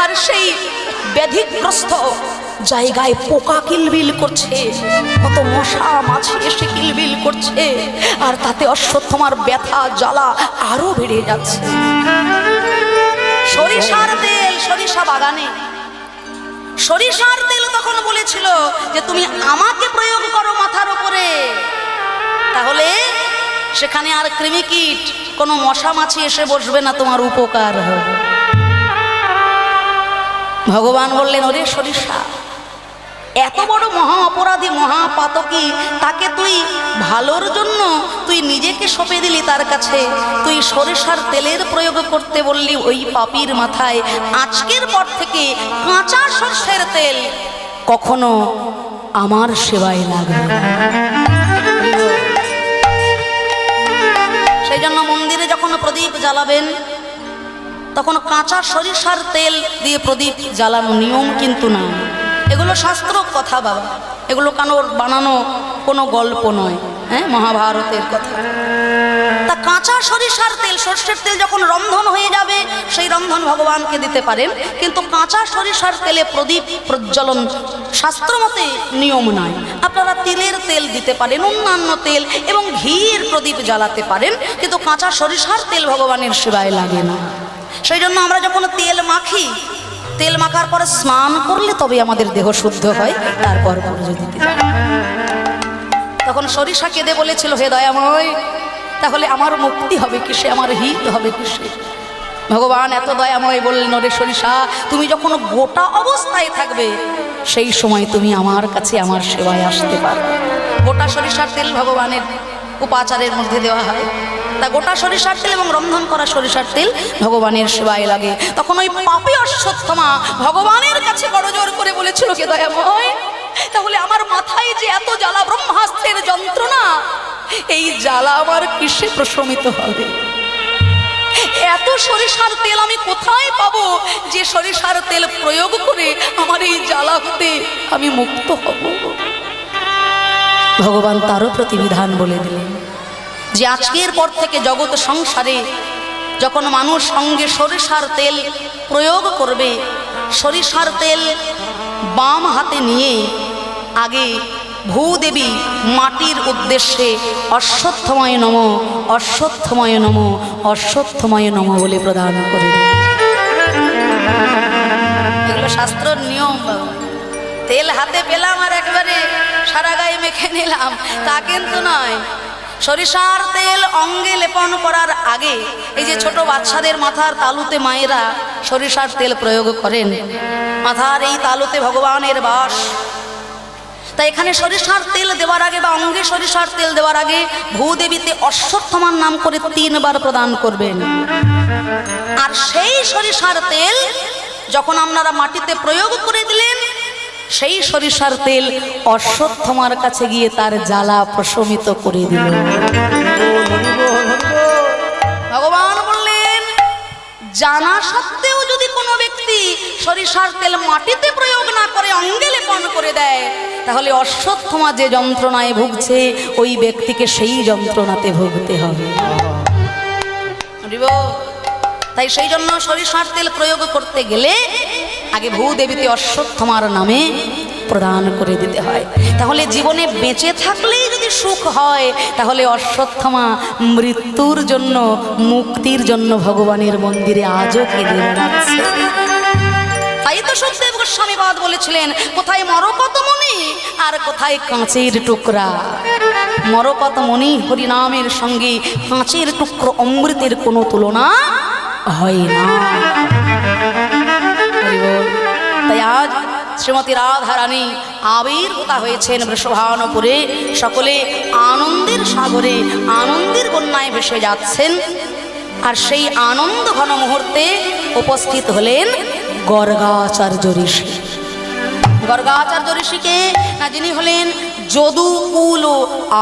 আর সেই ব্যাধিগ্রস্ত জায়গায় পোকা কিলবিল করছে, কত মশা মাছি এসে কিলবিল করছে, আর তাতে অশ্বত্থামার ব্যথা জ্বালা আরো বেড়ে যাচ্ছে। সরিষার তেল, সরিষা বাগানে সরিষার তেল তখন বলেছিল যে তুমি আমাকে প্রয়োগ করো মাথার উপরে, তাহলে সেখানে আর কৃমিকীট কোনো মশা মাছি এসে বসবে না, তোমার উপকার হবে। ভগবান বললেন, ওরে সরিষা, এত বড় মহা অপরাধী মহাপাতকী, তাকে তুই ভালোর জন্য তুই নিজেকে সঁপে দিলি তার কাছে, তুই সরিষার তেলের প্রয়োগ করতে বললি ওই পাপীর মাথায়। আজকের পর থেকে কাঁচা সর্ষের তেল কখনো আমার সেবায় লাগবে না। সেই জন্য মন্দিরে যখন প্রদীপ জ্বালাবেন, তখন কাঁচা সরিষার তেল দিয়ে প্রদীপ জ্বালানো নিয়ম কিন্তু না। এগুলো শাস্ত্র কথা বাবা, এগুলো কানোর বানানো কোনো গল্প নয়, হ্যাঁ, মহাভারতের কথা। তা কাঁচা সরিষার তেল, সর্ষের তেল যখন রন্ধন হয়ে যাবে, সেই রন্ধন ভগবানকে দিতে পারেন, কিন্তু কাঁচা সরিষার তেলে প্রদীপ প্রজ্বলন শাস্ত্রমতে নিয়ম নয়। আপনারা তিলের তেল দিতে পারেন, অন্যান্য তেল এবং ঘির প্রদীপ জ্বালাতে পারেন, কিন্তু কাঁচা সরিষার তেল ভগবানের সেবায় লাগে না। সেই জন্য আমরা যখন তেল মাখি, তেল মাখার পরে স্নান করলে তবে আমাদের দেহ শুদ্ধ হয়, তারপর পুজো দিতে যায়। তখন সরিষা কেঁদে বলেছিল, হে দয়াময়, তাহলে আমার মুক্তি হবে কিসে, আমার হিত হবে কিসে? ভগবান এত দয়াময় বললেন, রে সরিষা, তুমি যখন গোটা অবস্থায় থাকবে, সেই সময় তুমি আমার কাছে আমার সেবায় আসতে পারো। গোটা সরিষার তেল ভগবানের উপাচারের মধ্যে দেওয়া হয়, তা গোটা সরিষার তেল এবং রন্ধন করা সরিষার তেল ভগবানের সেবায় লাগে। তখন ওই পাপী অশ্বত্থামা ভগবানের কাছে করজোর করে বলেছিল, কে দয়াময়, তাহলে আমার মাথায় যে এত জ্বালা, ব্রহ্মাস্ত্রের যন্ত্রণা, এই জ্বালা আমার কিসে প্রশমিত হবে? এত সরিষার তেল আমি কোথায় পাবো যে সরিষার তেল প্রয়োগ করে আমার এই জ্বালা হতে আমি মুক্ত হব? ভগবান তারও প্রতিবিধান বলে দিলেন যে আজকের পর থেকে জগৎ সংসারে যখন মানুষ সঙ্গে সরিষার তেল প্রয়োগ করবে, সরিষার তেল বাম হাতে নিয়ে আগে ভূদেবী মাটির উদ্দেশ্যে অশ্বত্থময় নম, অশ্বত্থময় নম, অশ্বত্থময় নম বলে প্রদান করে দেবে। এগুলো শাস্ত্রের নিয়ম। তেল হাতে পেলাম আর একবারে সারা গায়ে মেখে নিলাম, তা কিন্তু নয়। সরিষার তেল অঙ্গে লেপন করার আগে, এই যে ছোট বাচ্চাদের মাথার তালুতে মায়েরা সরিষার তেল প্রয়োগ করেন, মাথার এই তালুতে ভগবানের বাস, তাই এখানে সরিষার তেল দেওয়ার আগে বা অঙ্গে সরিষার তেল দেওয়ার আগে ভূদেবীতে অশ্বত্থমার নাম করে 3 বার প্রদান করবেন। আর সেই সরিষার তেল যখন আপনারা মাটিতে প্রয়োগ করে দিলেন, সেই সরিষার তেল অশ্বত্থমার কাছে গিয়ে তার জ্বালা প্রশমিত করে দিল। ভগবান বললেন, জানা সত্ত্বেও যদি কোনো ব্যক্তি সরিষার তেল মাটিতে প্রয়োগ না করে অঙ্গে লেপন করে দেয়, তাহলে অশ্বত্থমা যে যন্ত্রণায় ভুগছে ওই ব্যক্তিকে সেই যন্ত্রণাতে ভুগতে হবে। তাই সেই জন্য সরিষার তেল প্রয়োগ করতে গেলে আগে ভূদেবীতে অশ্বত্থমার নামে প্রদান করে দিতে হয়। তাহলে জীবনে বেঁচে থাকলেই যদি সুখ হয়, তাহলে অশ্বত্থমা মৃত্যুর জন্য, মুক্তির জন্য ভগবানের মন্দিরে আজও কেঁদে বেড়াচ্ছে। তাই তো সুখদেব গোস্বামীপাদ বলেছিলেন, কোথায় মরকতমণি আর কোথায় কাঁচের টুকরা। মরকতমণি হরিনামের সঙ্গে কাঁচের টুকরো অমৃতের কোনো তুলনা হয় না। হরি বল। তাই আজ শ্রীমতী রাধারানী আবির্ভূতা হয়েছেন বৃষভানুপুরে। সকলে আনন্দের সাগরে আনন্দের বন্যায় ভেসে যাচ্ছেন। আর সেই আনন্দ ঘন মুহূর্তে উপস্থিত হলেন গর্গাচার্য ঋষি। গর্গাচার্য ঋষিকে না, যিনি হলেন যদুকুল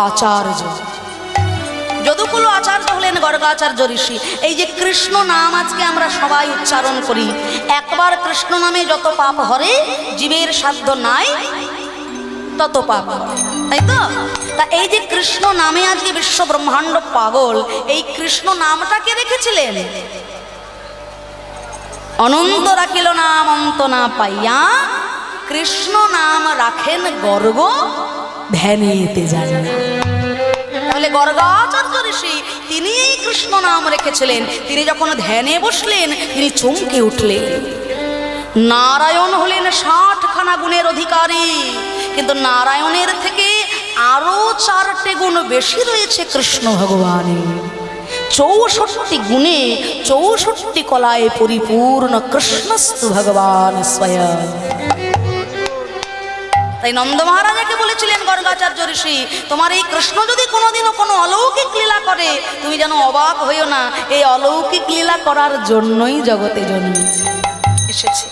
আচার্য। যদুকুল আচার্য হলেন গর্গাচার্য ঋষি। এই যে কৃষ্ণ নাম আজকে আমরা সবাই উচ্চারণ করি, একবার কৃষ্ণ নামে যত পাপ হরে, জীবের সাধ্য নাই তত পাপ, তাই তো? তা এই যে কৃষ্ণ নামে আজকে বিশ্ব ব্রহ্মাণ্ড পাগল, এই কৃষ্ণ নামটাকে রেখেছিলেন অনন্ত রাখিল নাম অন্ত না পাইয়া। কৃষ্ণ নাম রাখেন গর্গ ধ্যানেতে জানে না। তাহলে গর্গাচার্য ঋষি তিনি এই কৃষ্ণ নাম রেখেছিলেন। তিনি যখন ধ্যানে বসলেন তিনি চমকে উঠলেন। নারায়ণ হলেন 60খানা গুণের অধিকারী, কিন্তু নারায়ণের থেকে আরো 4টে গুণ বেশি রয়েছে কৃষ্ণ ভগবানের। 64 গুণে 64 কলায় পরিপূর্ণ কৃষ্ণস্তু ভগবান স্বয়ং। তাই নন্দ মহারাজাকে বলেছিলেন গর্গাচার্য ঋষি, তোমার এই কৃষ্ণ যদি কোনোদিনও কোনো অলৌকিক লীলা করে, তুমি যেন অবাক হইও না, এই অলৌকিক লীলা করার জন্যই জগতে জন্মেছে এসেছে।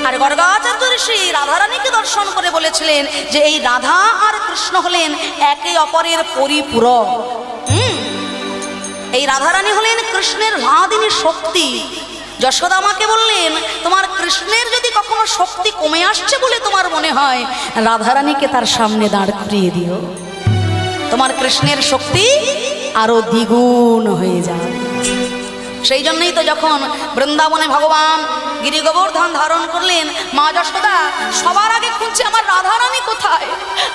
আর গর্গাচার্য ঋষি রাধারানীকে দর্শন করে বলেছিলেন যে এই রাধা আর কৃষ্ণ হলেন একে অপরের পরিপূরক। এই রাধারানী হলেন কৃষ্ণের ভাদিনী শক্তি। যশোদা আমাকে বললেন, তোমার কৃষ্ণের যদি কখনো শক্তি কমে আসছে বলে তোমার মনে হয়, রাধারানীকে তার সামনে দাঁড় করিয়ে দিও, তোমার কৃষ্ণের শক্তি আরো দ্বিগুণ হয়ে যাবে। সেই জন্যই তো যখন বৃন্দাবনে ভগবান গিরি গোবর্ধন ধারণ করলেন, মা যশোদা সবার আগে খুঁজছে আমার রাধারানী কোথায়।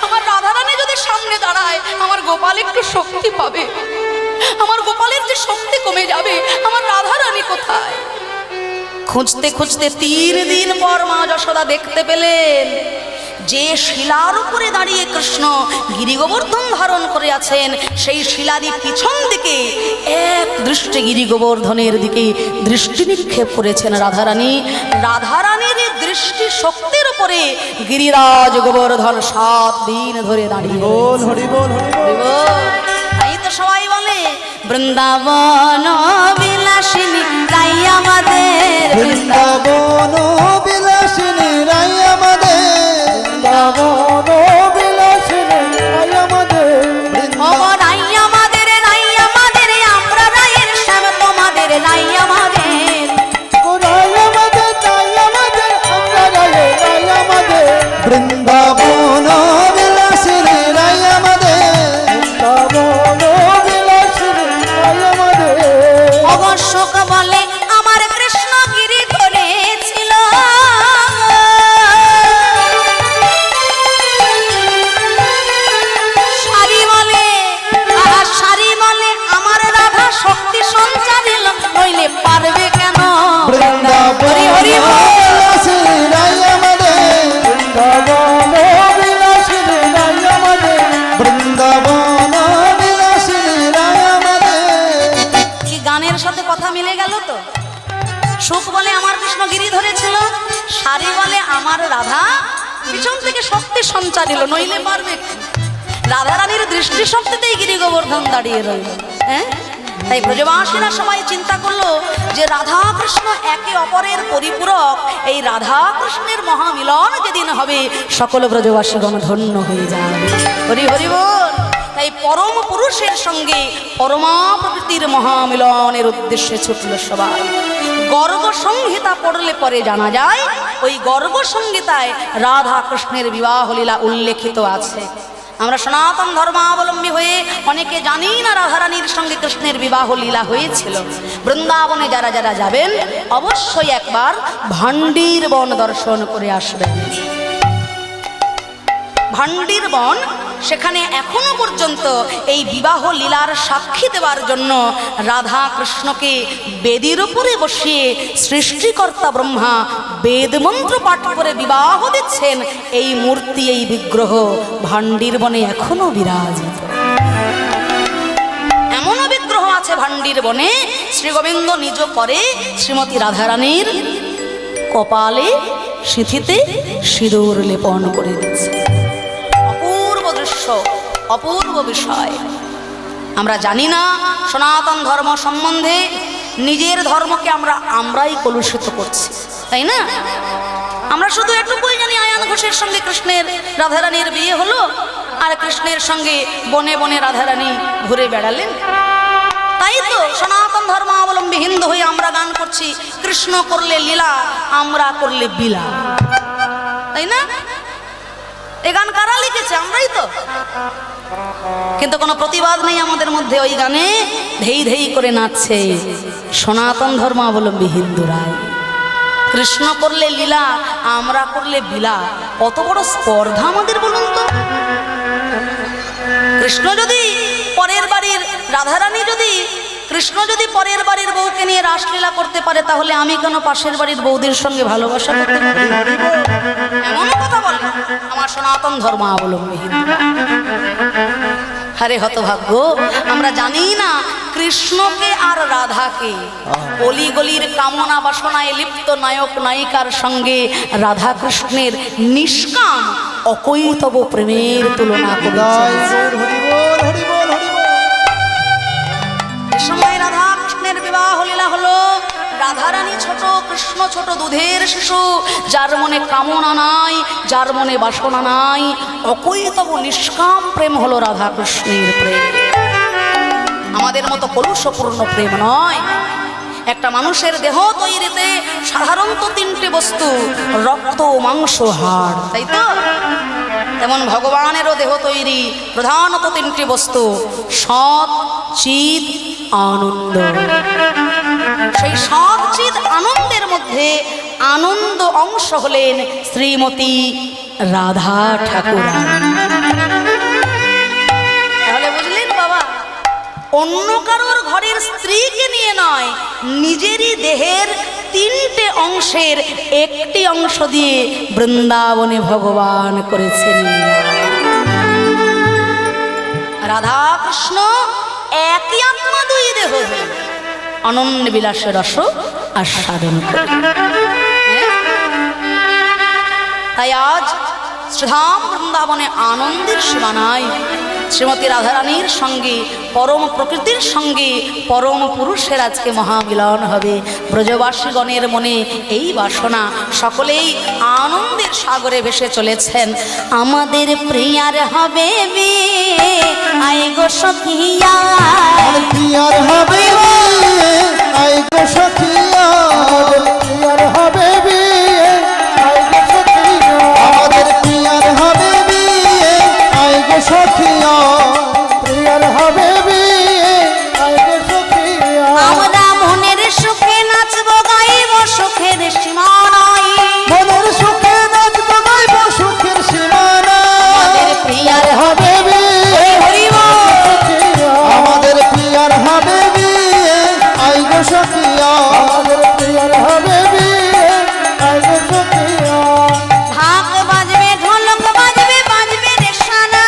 আমার রাধারানী যদি সামনে দাঁড়ায়, আমার গোপাল একটু শক্তি পাবে, আমার গোপালের যে শক্তি কমে যাবে, আমার রাধারানী কোথায়। খুঁজতে খুঁজতে 3 দিন পর মা যশোদা দেখতে পেলেন যে শিলার উপরে দাঁড়িয়ে কৃষ্ণ গিরি গোবর্ধন ধারণ করে আছেন, সেই শিলারই পিছন দিকে এক দৃষ্টি গিরি গোবর্ধনের দিকে দৃষ্টি নিক্ষেপ করেছেন রাধারানী। রাধারানীর দৃষ্টি শক্তির উপরে গিরিরাজ গোবর্ধন 7 দিন ধরে দাঁড়িয়ে। বল হরি বল হরি বল। তাই তো সবাই বলে বৃন্দাবন বিলাসিনী রাই আমাদের, বৃন্দাবন বিলাসিনী রাই আমাদের, বৃন্দাবন বিলাসিনী রাই আমাদের, রাই আমাদের, রাই আমাদের, আমরা রায়ের শ্যাম তোমাদের রাই আমাদের, রাই আমাদের, রাই আমাদের, আমরা রায়ের রাই আমাদের, বৃন্দাবন বিলাসিনী রাই আমাদের, বৃন্দাবন বিলাসিনী রাই আমাদের। অবশ্যক বলে আমার কৃষ্ণ গিরি ধরেছিল, সারি বলে সারি বলে আমার রাধা শক্তি সঞ্চারিল, নইলে পারবে কেন। বৃন্দাবন বিলাসিনী রাই আমাদের, বৃন্দাবন বিলাসিনী রাই আমাদের, বৃন্দাবন বিলাসিনী রাই আমাদের। কি গানের সাথে কথা মিলে গেল তো। সুখ বলে আমার কৃষ্ণ গিরি ধরেছিল, সারি বলে আমার রাধা পিছন থেকে শক্তি সঞ্চারিল, নইলে পারবে। রাধারানীর দৃষ্টি শক্তিতেই গিরি গোবর্ধন দাঁড়িয়ে রইল। হ্যাঁ, তাই ব্রজবাসীরা সবাই চিন্তা করলো যে রাধা কৃষ্ণ একে অপরের পরিপূরক, এই রাধা কৃষ্ণের মহামিলন যেদিন হবে সকল ব্রজবাসীগণ ধন্য হয়ে যাবে। হরি হরি বল। তাই পরম পুরুষের সঙ্গে পরমা প্রকৃতির মহামিলনের উদ্দেশ্যে ছুটল সবাই। গর্গ সংহিতা পড়লে পরে জানা যায়, ওই গর্গ সংহিতায় রাধা কৃষ্ণের বিবাহ লীলা উল্লেখিত আছে। আমরা সনাতন ধর্মাবলম্বী হয়ে অনেকে জানি না রাধারানীর সঙ্গে কৃষ্ণের বিবাহ লীলা হয়েছিল। বৃন্দাবনে যারা যারা যাবেন অবশ্যই একবার ভান্ডির বন দর্শন করে আসবেন। ভান্ডির বন, সেখানে এখনো পর্যন্ত এই বিবাহ লীলার সাক্ষী দেওয়ার জন্য রাধা কৃষ্ণকে বেদির উপরে বসিয়ে সৃষ্টিকর্তা ব্রহ্মা বেদ মন্ত্র পাঠ করে বিবাহ দিচ্ছেন। এই মূর্তি, এই বিগ্রহ ভান্ডির বনে এখনো বিরাজিত। এমনও বিগ্রহ আছে ভান্ডির বনে, শ্রী গোবিন্দ নিজ করে শ্রীমতী রাধারানীর কপালে সিঁথিতে সিঁদুর লেপন করে দিচ্ছে। অপূর্ব দৃশ্য, অপূর্ব বিষয়। আমরা জানি না সনাতন ধর্ম সম্বন্ধে, নিজের ধর্মকে আমরাই কলুষিত করছি, তাই না? আমরা শুধু এটুকুই জানি আয়ান ঘোষের সঙ্গে কৃষ্ণের রাধারানীর বিয়ে হলো, আর কৃষ্ণের সঙ্গে বনে বনে রাধারানী ঘুরে বেড়ালেন। তাই তো সনাতন ধর্মাবলম্বী হিন্দু হয়ে আমরা গান করছি, কৃষ্ণ করলে লীলা, আমরা করলে বিলা, তাই না? এই গান কারা লিখেছে? আমরাই তো। কিন্তু কোনো প্রতিবাদ নেই আমাদের মধ্যে। ওই গানে ধেই ধেই করে নাচছে সনাতন ধর্মাবলম্বী হিন্দুরাই। কৃষ্ণ করলে লীলা, আমরা করলে বিলা, কত বড় স্পর্ধা আমাদের বলুন তো। কৃষ্ণ যদি পরের বাড়ির রাধারানী, যদি কৃষ্ণ যদি পরের বাড়ির বউকে নিয়ে রাসলীলা করতে পারে, তাহলে আমি কেন পাশের বাড়ির বউদের সঙ্গে ভালোবাসা করতে পারি? এমনও কথা বলে আমার সনাতন ধর্মাবলম্বী হিন্দু। আরে হতভাগ্য, আমরা জানি না কৃষ্ণকে আর রাধাকে অলি গলির কামনা বাসনায় লিপ্ত নায়ক নায়িকার সঙ্গে রাধা কৃষ্ণের নিষ্কাম অকৈতব প্রেমের তুলনা করেছে। এ সময় রাধা কৃষ্ণের বিবাহ লীলা হলো। রাধারানী ছোট, কৃষ্ণ ছোট, দুধের শিশু, যার মনে কামনা নাই, যার মনে বাসনা নাই। অকৈতব নিষ্কাম প্রেম হলো রাধা কৃষ্ণের প্রেম। আমাদের মতো কলুষপূর্ণ প্রেম নয়। একটা মানুষের দেহ তৈরিতে সাধারণত তিনটে বস্তু, রক্ত, মাংস, হাড়, তাই তো? তেমন ভগবানেরও দেহ তৈরি প্রধানত তিনটি বস্তু, সৎ, চিৎ, আনন্দ। সেই সৎ, চিৎ, আনন্দের মধ্যে আনন্দ অংশ হলেন শ্রীমতী রাধা ঠাকুরানী। তাহলে বুঝলেন বাবা, অন্য কারোর ঘরের স্ত্রীকে নিয়ে নয়, নিজেরই দেহের তিনটে অংশের একটি অংশ দিয়ে বৃন্দাবনে ভগবান করেছেন। রাধা কৃষ্ণ একই আত্মা, দুই দেহ, অনন্য বিলাসের রস আস্বাদন করে। তাই আজ শ্রীধাম বৃন্দাবনে আনন্দের সীমানায় শ্রীমতী রাধারানীর সঙ্গে পরম প্রকৃতির সঙ্গে পরম পুরুষের আজকে মহামিলন হবে। ব্রজবাসীগণের মনে এই বাসনা, সকলেই আনন্দের সাগরে ভেসে চলেছেন। আমাদের প্রিয়ার হবে বিয়ে, আয় গো সখিয়া, প্রিয়ার হবে বিয়ে, আয় গো সখিয়া, প্রিয়ার হবে বিয়ে, আয় গো সখিয়া, আমাদের প্রিয়ার হবে বিয়ে, আয় গো সখিয়া, প্রিয়ার হবে বিয়ে, আয় গো সখিয়া। আমরা মনের সুখে নাচবো, গাইব সুখের সীমা নাই, মনের সুখে নাচবো, গাইব সুখের সীমা নাই। আমাদের প্রিয়ার হবে বিয়ে, আমাদের প্রিয়ার হবে বিয়ে, আয় গো সখিয়া, আমাদের প্রিয়ার হবে বিয়ে, আয় গো সখিয়া। ঢাক বাজবে, ঢোলক বাজবে, বাজবে রে সানা,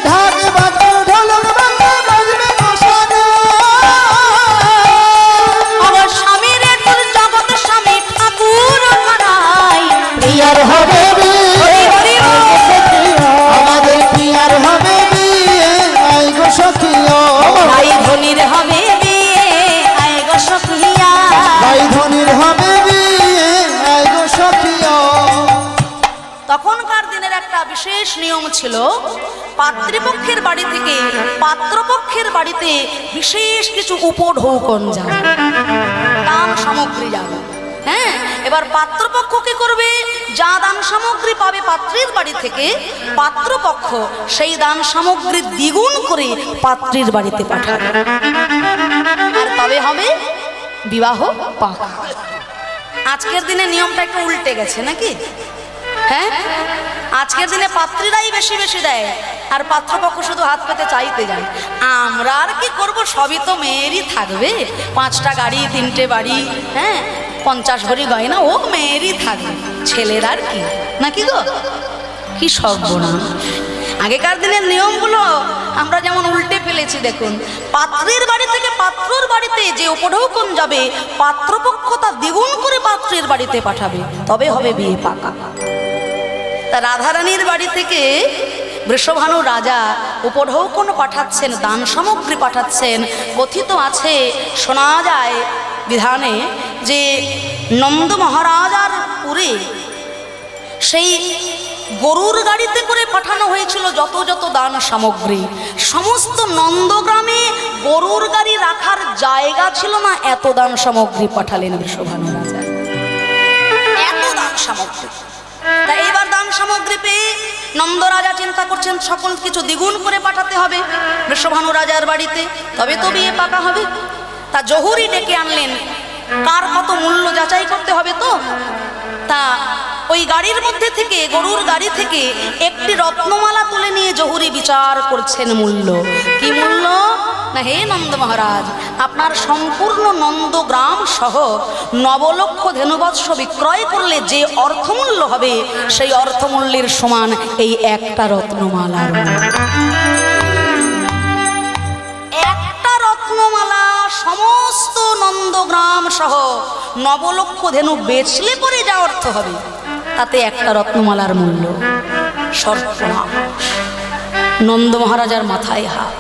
ঢাক বাজবে, ঢোলক বাজবে, বাজবে গোসানা। আমার স্বামীর তোর জগৎ স্বামী ঠাকুর করাই, প্রিয়ার হবে বিয়ে, আমাদের প্রিয়ার হবে বিয়ে, আয় গো সখিয়া, ভাই ধনির হবে বিয়ে, আয় গো সখিয়া। ভাই ধনির হবে বিয়ে, আয় গো সখিয়া। তখনকার দিনের একটা বিশেষ নিয়ম ছিল, পাত্রীপক্ষের বাড়ি থেকে পাত্রপক্ষের বাড়িতে বিশেষ কিছু উপঢৌকন যাবে, দান সামগ্রী যাবে। হ্যাঁ, এবার পাত্রপক্ষ কি করবে? যা দান সামগ্রী পাবে পাত্রীর বাড়ি থেকে, পাত্রপক্ষ সেই দান সামগ্রী দ্বিগুণ করে পাত্রীর বাড়িতে পাঠাবে। আর তবে হবে বিবাহ পাকা। আজকের দিনে নিয়মটা একটু উল্টে গেছে নাকি? হ্যাঁ, আজকের দিনে পাত্রীরাই বেশি বেশি দেয়, আর পাত্রপক্ষ শুধু হাত পেতে চাইতে যায়। আমরা আর কি করব, সবই তো মেয়েরই থাকবে। 5টা গাড়ি, 3টে বাড়ি, হ্যাঁ, 50 ভরি গয়না, ও মেয়েরই থাকবে, ছেলের আর কি, নাকি গো? কি সর্বনাশ! আগেকার দিনের নিয়মগুলো আমরা যেমন উল্টে ফেলেছি। দেখুন, পাত্রের বাড়ি থেকে পাত্রর বাড়িতে যে উপঢৌকন যাবে, পাত্রপক্ষ তা দ্বিগুণ করে পাত্রের বাড়িতে পাঠাবে, তবে হবে বিয়ে পাকা। তা রাধারানীর বাড়ি থেকে বৃষভানু রাজা উপঢৌকন পাঠাচ্ছেন, দান সামগ্রী পাঠাচ্ছেন। কথিত আছে, শোনা যায় বিধানে, যে নন্দ মহারাজার পুরে সেই গরুর গাড়িতে করে পাঠানো হয়েছিল যত যত দান সামগ্রী। সমস্ত নন্দগ্রামে গরুর গাড়ি রাখার জায়গা ছিল না, এত দান সামগ্রী পাঠালেন বৃষভানু রাজা, এত দান সামগ্রী। তা এবার দান সামগ্রী পেয়ে নন্দ রাজা চিন্তা করছেন সকল কিছু দ্বিগুণ করে পাঠাতে হবে বৃষভানু রাজার বাড়িতে, তবে তো বিয়ে পাকা হবে। তা জহুরি ডেকে আনলেন, কার কত মূল্য যাচাই করতে হবে। তো তা ওই গাড়ির মধ্যে থেকে, গরুর গাড়ি থেকে একটি রত্নমালা তুলে নিয়ে জহুরি বিচার করছেন মূল্য। কি মূল্য? না, হে নন্দ মহারাজ, আপনার সম্পূর্ণ নন্দগ্রাম সহ 9 লক্ষ ধেনুবৎস বিক্রয় করলে যে অর্থমূল্য হবে, সেই অর্থমূল্যের সমান এই একটা রত্নমালার মূল্য। একটা রত্নমালা সমস্ত নন্দগ্রাম সহ 9 লক্ষ ধেনু বেচলে পরে যা অর্থ হবে, তাতে একটা রত্নমালার মূল্য। সর্বনাশ! নন্দ মহারাজার মাথায় হাত।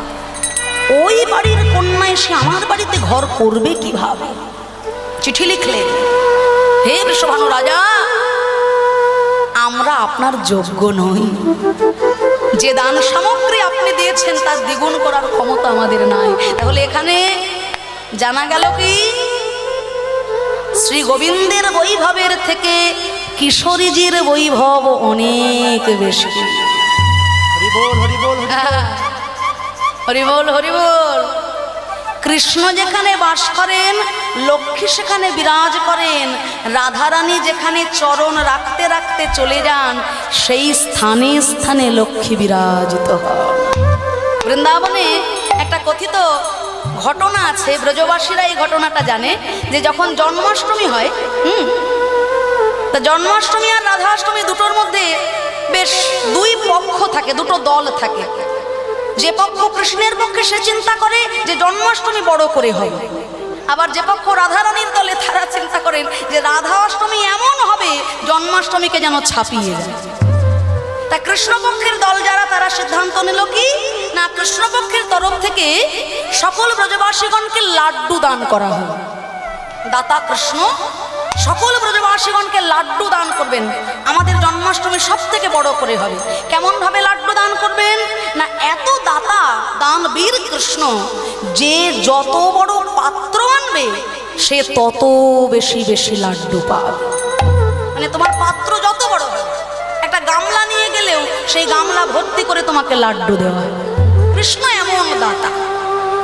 ওই বাড়ির কন্যা এসে আমার বাড়িতে ঘর করবে কিভাবে? চিঠি লিখলেন, হে বৃষভানু রাজা, আমরা আপনার যোগ্য নই, যে দান সামগ্রী আপনি দিয়েছেন তার দ্বিগুণ করার ক্ষমতা আমাদের নাই। তাহলে এখানে জানা গেল কি, শ্রী গোবিন্দের বৈভবের থেকে কিশোরীজির বৈভব অনেক বেশি। হরিবোল হরিবোল হরিবোল হরিবোল। কৃষ্ণ যেখানে বাস করেন, লক্ষ্মী সেখানে বিরাজ করেন। রাধারানী যেখানে চরণ রাখতে রাখতে চলে যান, সেই স্থানে স্থানে লক্ষ্মী বিরাজিত হন। বৃন্দাবনে একটা কথিত ঘটনা আছে, ব্রজবাসীরা এই ঘটনাটা জানে, যে যখন জন্মাষ্টমী হয়, তা জন্মাষ্টমী আর রাধাষ্টমী দুটোর মধ্যে বেশ 2 পক্ষ থাকে, 2টো দল থাকে। যে পক্ষ কৃষ্ণের পক্ষে সে চিন্তা করে যে জন্মাষ্টমী বড় করে হবে, আবার যে পক্ষ রাধারানীর দলে তারা চিন্তা করেন যে রাধা অষ্টমী এমন হবে জন্মাষ্টমীকে যেন ছাপিয়ে যায়। তা কৃষ্ণপক্ষের দল যারা, তারা সিদ্ধান্ত নিল কি না, কৃষ্ণপক্ষের তরফ থেকে সকল ব্রজবাসীগণকে লাড্ডু দান করা হবে। দাতা কৃষ্ণ সকল ব্রজবাসীগণকে লাড্ডু দান করবেন, আমাদের জন্মাষ্টমী সব থেকে বড় করে হবে। কেমন ভাবে লাড্ডু দান করবেন না, এত দাতা দানবীর কৃষ্ণ, যে যত বড় পাত্র আনবে সে তত বেশি বেশি লাড্ডু পাবে। মানে তোমার পাত্র যত বড় হবে, একটা গামলা নিয়ে গেলেও সেই গামলা ভর্তি করে তোমাকে লাড্ডু দেওয়া হয়। কৃষ্ণ এমন দাতা,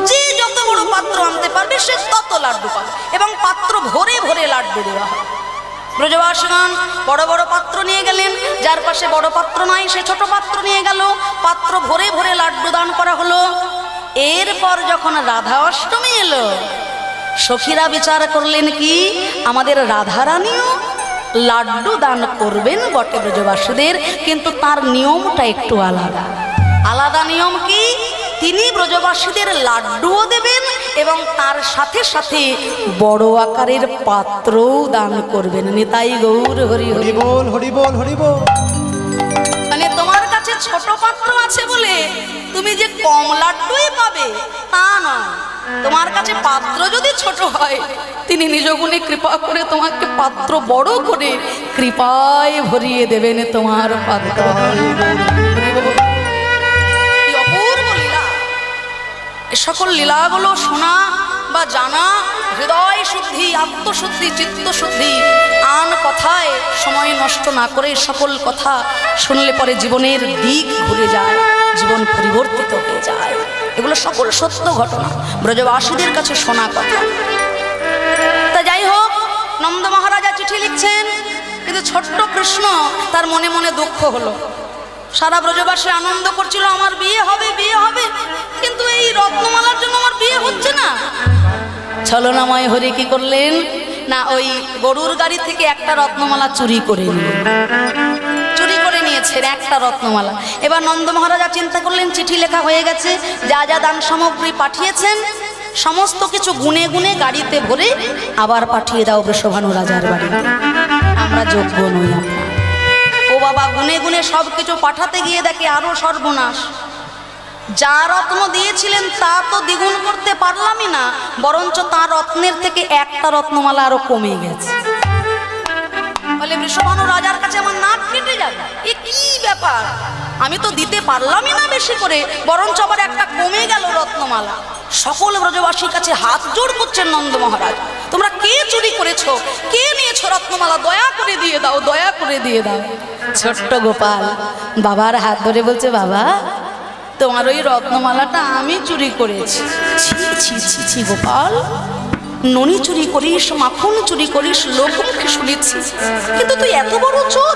যে যত বড় পাত্র আনতে পারবে সে তত লাড্ডু পাবে, এবং পাত্র ভরে ভরে লাড্ডু দেওয়া হয়। ব্রজবাসীগণ বড় বড় পাত্র নিয়ে গেলেন, যার পাশে বড় পাত্র নাই সে ছোট পাত্র নিয়ে গেল, পাত্র ভরে ভরে লাড্ডু দান করা হলো। এরপর যখন রাধা অষ্টমী এলো, সখীরা বিচার করলেন কি, আমাদের রাধারানীও লাড্ডু দান করবেন বটে ব্রজবাসীদের, কিন্তু তার নিয়মটা একটু আলাদা। আলাদা নিয়ম কি, তিনি ব্রজবাসীদের লাড্ডুও দেবেন এবং তার সাথে সাথে বড় আকারের পাত্রও দান করবেন। নিতাই গৌর হরি হরি হরিবোল হরিবোল হরিবোল। মানে তোমার কাছে ছোট পাত্র আছে বলে তুমি যে কম লাড্ডুই পাবে তা নয়, তোমার কাছে পাত্র যদি ছোট হয়, তিনি নিজ গুণে কৃপা করে তোমাকে পাত্র বড় করে কৃপায় ভরিয়ে দেবেন তোমার পাত্র। এ সকল লীলাগুলো শোনা বা জানা হৃদয় শুদ্ধি, আত্মশুদ্ধি, চিত্তশুদ্ধি, আন কথায় সময় নষ্ট না করে সকল কথা শুনলে পরে জীবনের দিক ঘুরে যায়, জীবন পরিবর্তিত হয়ে যায়। এগুলো সকল সত্য ঘটনা, ব্রজবাসীদের কাছে শোনা কথা। তা যাই হোক, নন্দ মহারাজা চিঠি লিখছেন, কিন্তু কিন্তু ছোট্ট কৃষ্ণ তার মনে মনে দুঃখ হলো। সারা ব্রজবাসী আনন্দ করছিল আমার বিয়ে হবে বিয়ে হবে, কিন্তু এই রত্নমালার জন্য আমার বিয়ে হচ্ছে না। ছলনাময় হরি কি করলেন না, ওই গরুর গাড়ি থেকে একটা রত্নমালা চুরি করে নিলেন। চুরি করে নিয়েছেন একটা রত্নমালা। এবার নন্দ মহারাজা চিন্তা করলেন, চিঠি লেখা হয়ে গেছে, যা যা দান সামগ্রী পাঠিয়েছেন সমস্ত কিছু গুনে গুনে গাড়িতে ভরে আবার পাঠিয়ে দাও বৃষভানু রাজার বাড়িতে, আমরা যোগ্য নই আপনার। ও বাবা, গুনে গুনে সব কিছু পাঠাতে গিয়ে দেখে আরো সর্বনাশ। যা রত্ন দিয়েছিলেন তা তো দ্বিগুণ করতে পারলামই না, বরঞ্চ তার রত্নের থেকে একটা রত্নমালা আরো কমে গেছে। বলে বৃষভানু রাজার কাছে আমার নাক কেটে যাবে, এ কি ব্যাপার, আমি তো দিতে পারলামই না বেশি করে, বরঞ্চ আবার একটা কমে গেল রত্নমালা। সকল ব্রজবাসীর কাছে হাত জোড় করছেন নন্দ মহারাজ, তোমরা কে চুরি করেছো, কে নিয়েছো রত্নমালা, দয়া করে দিয়ে দাও, দয়া করে দিয়ে দাও। ছোট্ট গোপাল বাবার হাত ধরে বলছে, বাবা তোমার ওই রত্নমালাটা আমি চুরি করেছি। ছি ছি ছি ছি গোপাল, ননি চুরি করিস, মাখন চুরি করিস, লোকমুখে শুনেছি, কিন্তু তুই এত বড় চোর,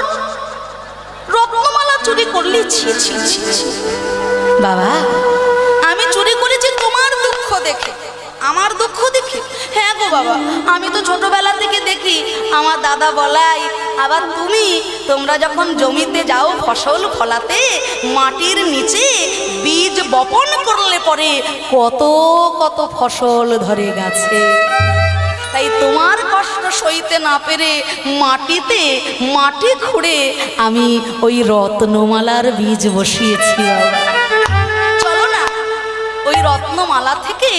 রত্নমালা চুরি করলি, ছি ছি ছি ছি। বাবা আমি চুরি করেছি তোমার দুঃখ দেখে, আমার দুঃখ দেখে। হ্যাঁ গো বাবা, আমি তো ছোটবেলা থেকে দেখি আমার দাদা বলাই, আবার তোমরা যখন জমিতে যাও ফসল ফলাতে, মাটির নিচে বীজ বপন করলে পরে কত কত ফসল ধরে গেছে। তাই তোমার কষ্ট সইতে না পেরে মাটিতে মাটি খুঁড়ে আমি ওই রত্নমালার বীজ বসিয়েছি। বাবা চলো না, ওই রত্নমালা থেকে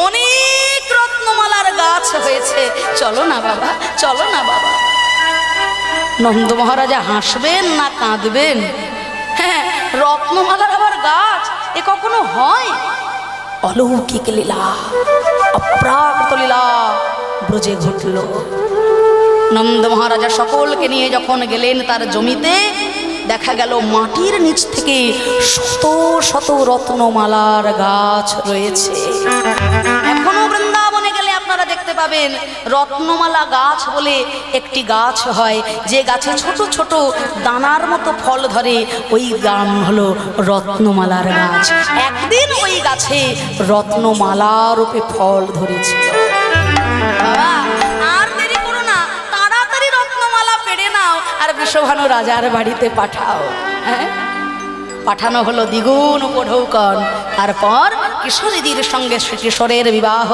অনেক রত্নমালার গাছ হয়েছে, চলো না বাবা, চলো না বাবা। নন্দ মহারাজা হাসবেন না কাঁদবেন? হ্যাঁ, রত্নমালার আবার গাছ, এ কখনো হয়? অলৌকিক লীলা, অপ্রাকৃত লীলা ব্রজে ঘটল। নন্দ মহারাজা সকলকে নিয়ে যখন গেলেন তার জমিতে, দেখা গেল মাটির নিচ থেকে শত শত রত্নমালার গাছ রয়েছে। এখনো বৃন্দাবনে গেলে আপনারা দেখতে পাবেন রত্নমালা গাছ বলে একটি গাছ হয়, যে গাছে ছোট ছোট দানার মতো ফল ধরে, ওই গান হলো রত্নমালার গাছ। একদিন ওই গাছে রত্নমালা রূপে ফল ধরেছিল। বাবা আর দেরি করো না, তাড়াতাড়ি রত্নমালা পেড়ে নাও আর বৃষভানু রাজার বাড়িতে পাঠাও। হ্যাঁ, পাঠানো হলো দ্বিগুণ উপঢৌকন। তারপর কিশোরীদের সঙ্গে শ্রীকিশোরের বিবাহ।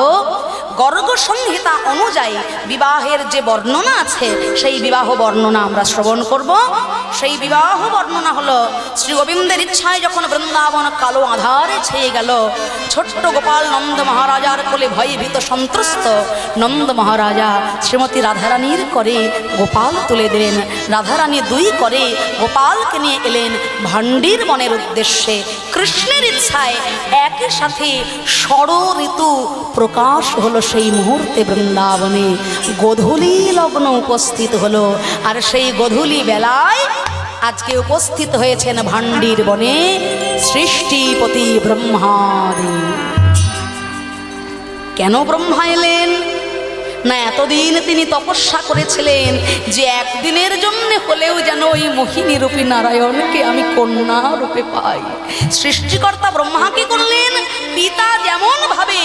গর্গ সংহিতা অনুযায়ী বিবাহের যে বর্ণনা আছে, সেই বিবাহ বর্ণনা আমরা শ্রবণ করব। সেই বিবাহ বর্ণনা হলো, শ্রী গোবিন্দের ইচ্ছায় যখন বৃন্দাবন কালো আধারে ছেয়ে গেল, ছোট্ট গোপাল নন্দ মহারাজার কোলে ভয়ে ভীত সন্ত্রস্ত। নন্দ মহারাজা শ্রীমতী রাধারানীর করে গোপাল তুলে দিলেন। রাধারানী দুই করে গোপালকে নিয়ে এলেন ভান্ডির বনের উদ্দেশ্যে। কৃষ্ণের ইচ্ছায় একই সাথে ষড় ঋতু প্রকাশ হলো সেই মুহূর্তে বৃন্দাবনে। গোধূলি লগ্ন উপস্থিত হলো, আর সেই গোধূলি বেলায় আজকে উপস্থিত হয়েছেন ভান্ডির বনে সৃষ্টিপতি ব্রহ্মাদেব। কেন ব্রহ্মা এলেন না, এতদিন তিনি তপস্যা করেছিলেন যে একদিনের জন্য হলেও যেন ওই মোহিনী রূপী নারায়ণকে আমি কন্যা রূপে পাই। সৃষ্টিকর্তা ব্রহ্মা কি করলেন, পিতা যেমন ভাবে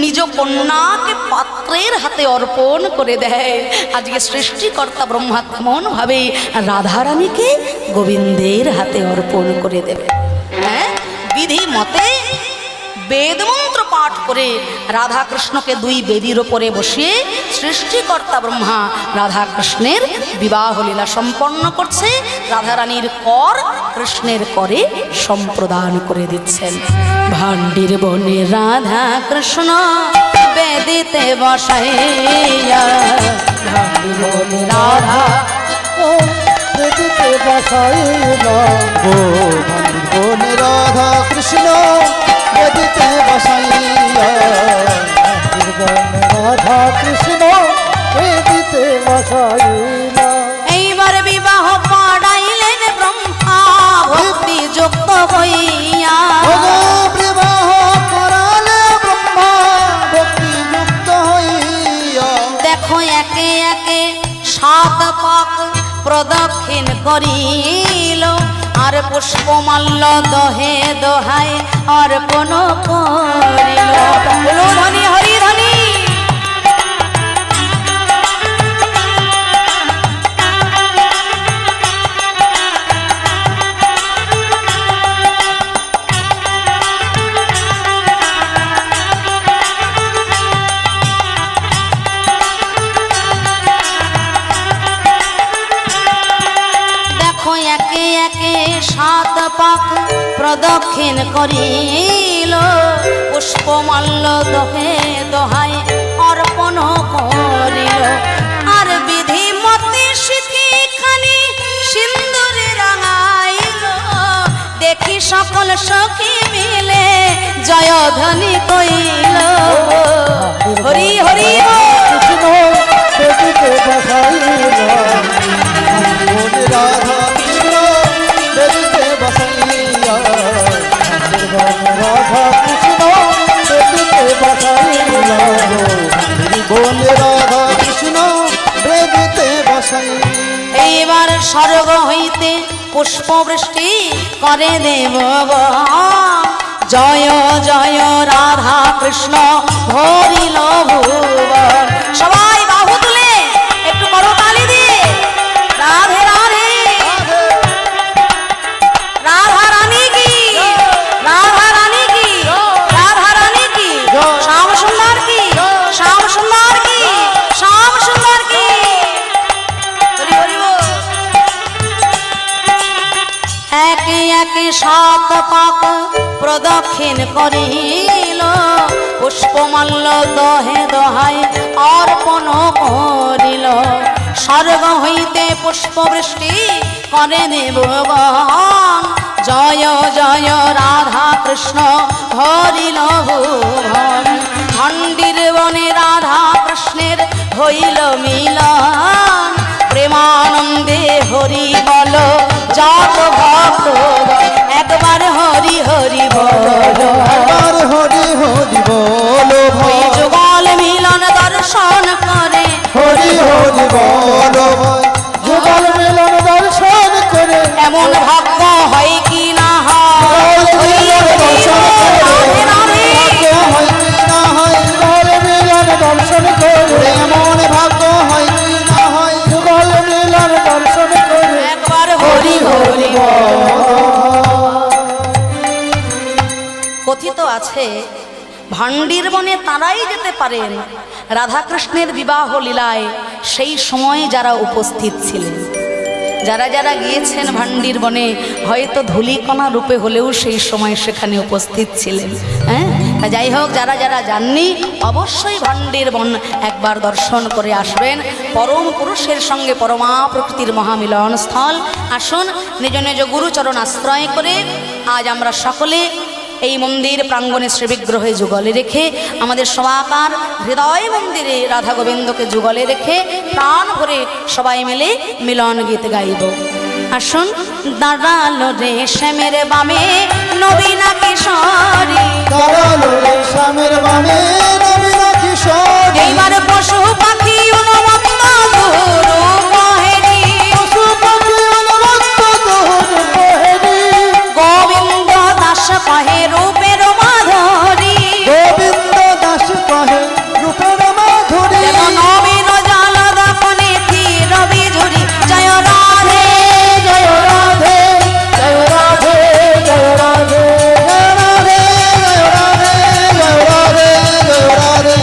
নিজ কন্যাকে পাত্রের হাতে অর্পণ করে দেয়, আজকে সৃষ্টিকর্তা ব্রহ্মা তেমন ভাবে রাধারানীকে গোবিন্দের হাতে অর্পণ করে দেবে। হ্যাঁ, বিধি মতে বেদমন্ত্র পাঠ করে রাধা কৃষ্ণকে দুই বেদির ওপরে বসিয়ে সৃষ্টিকর্তা ব্রহ্মা রাধা কৃষ্ণের বিবাহ লীলা সম্পন্ন করছে। রাধারানীর কর কৃষ্ণের করে সম্প্রদান করে দিচ্ছেন। ভান্ডির বনে রাধা কৃষ্ণ বেদিতে বসাইয়া, ভান্ডির বনে রাধা বেদিতে বসাইলা, ও ভান্ডির বনে রাধা কৃষ্ণ বেদিতে বসাইয়া, ভান্ডির বনে রাধা কৃষ্ণ বেদিতে বসাইলা। এইবার বিবাহ পড়াইলেন ব্রহ্মা ভক্তি যুক্ত হইয়া। বিবাহ করালে ব্রহ্মা ভক্তি যুক্ত হইয়া। দেখো একে একে সাত পাক করিল আর পুষ্পমাল্য দহে দোহায় অর্পণ করিল। বলো ধনী হরি ধনী। একে একে 7 পাক প্রদক্ষিণ করিল পুষ্পমাল্য দহে দোহায় অর্পণ করিল আর বিধি মতে সিঁথিখানি সিন্দুরে রাঙাইল দেখি সকল সখী মিলে জয়ধ্বনি কইল হরি হরি কৃষ্ণ বেদিতে বসাইল মন রাধা কৃষ্ণ বেদিতে বসাইয়া রাধা কৃষ্ণ বেদিতে বসাইল বন রাধা কৃষ্ণ বেদিতে বসাই। এইবার স্বর্গ হইতে পুষ্পবৃষ্টি করে দেবগণ জয় জয় রাধা কৃষ্ণ ভরিল ভুবন। সবাই বাহু তুলে একটু করো তালি দিয়ে রাধে রাধে রাধা রানী কি রাধা রানী কি রাধা রানী কি শ্যাম সুন্দর কি শ্যাম সুন্দর কি শ্যাম সুন্দর কি। হরি হরি বল। একে একে 7 পাক প্রদক্ষিণ করিল পুষ্পমাল্য দহে দোহায় অর্পণ করিল স্বর্গ হইতে পুষ্পবৃষ্টি করে দেবগণ জয় জয় রাধা কৃষ্ণ হরিল ভুবন। ভণ্ডির বনে রাধা কৃষ্ণের হইল মিলন প্রেমানন্দে হরি বল যত ভক্ত একবার হরি হরি বল একবার হরি হরি বলো ওই যুগল মিলন দর্শন করে হরি হরি বলো যুগল মিলন দর্শন করে এমন ভাগ্য হয় কি না হয় রাধে রাধে। ভাগ্য হয় কি না হয় যুগল মিলন দর্শন করে এমন ভাগ্য হয় কি না হয় যুগল মিলন দর্শন করে একবার হরি হরি কথিত আছে ভান্ডির বনে তারাই যেতে পারেন রাধাকৃষ্ণের বিবাহ লীলায় সেই সময় যারা উপস্থিত ছিলেন। যারা যারা গিয়েছেন ভান্ডির বনে হয়তো ধূলিকণা রূপে হলেও সেই সময় সেখানে উপস্থিত ছিলেন। হ্যাঁ, যাই হোক যারা যারা যাননি অবশ্যই ভান্ডির বন একবার দর্শন করে আসবেন। পরম পুরুষের সঙ্গে পরমা প্রকৃতির মহামিলন স্থল। আসুন নিজ নিজ গুরুচরণ আশ্রয় করে আজ আমরা সকলে এই মন্দির প্রাঙ্গণে শ্রীবিগ্রহে যুগলে রেখে আমাদের সবাকার হৃদয় মন্দিরে রাধা গোবিন্দকে যুগলে রেখে প্রাণ ভরে সবাই মিলে মিলন গীত গাইব। আসুন দাঁড়ালো রে শ্যামের বামে নবীনা কিশোরী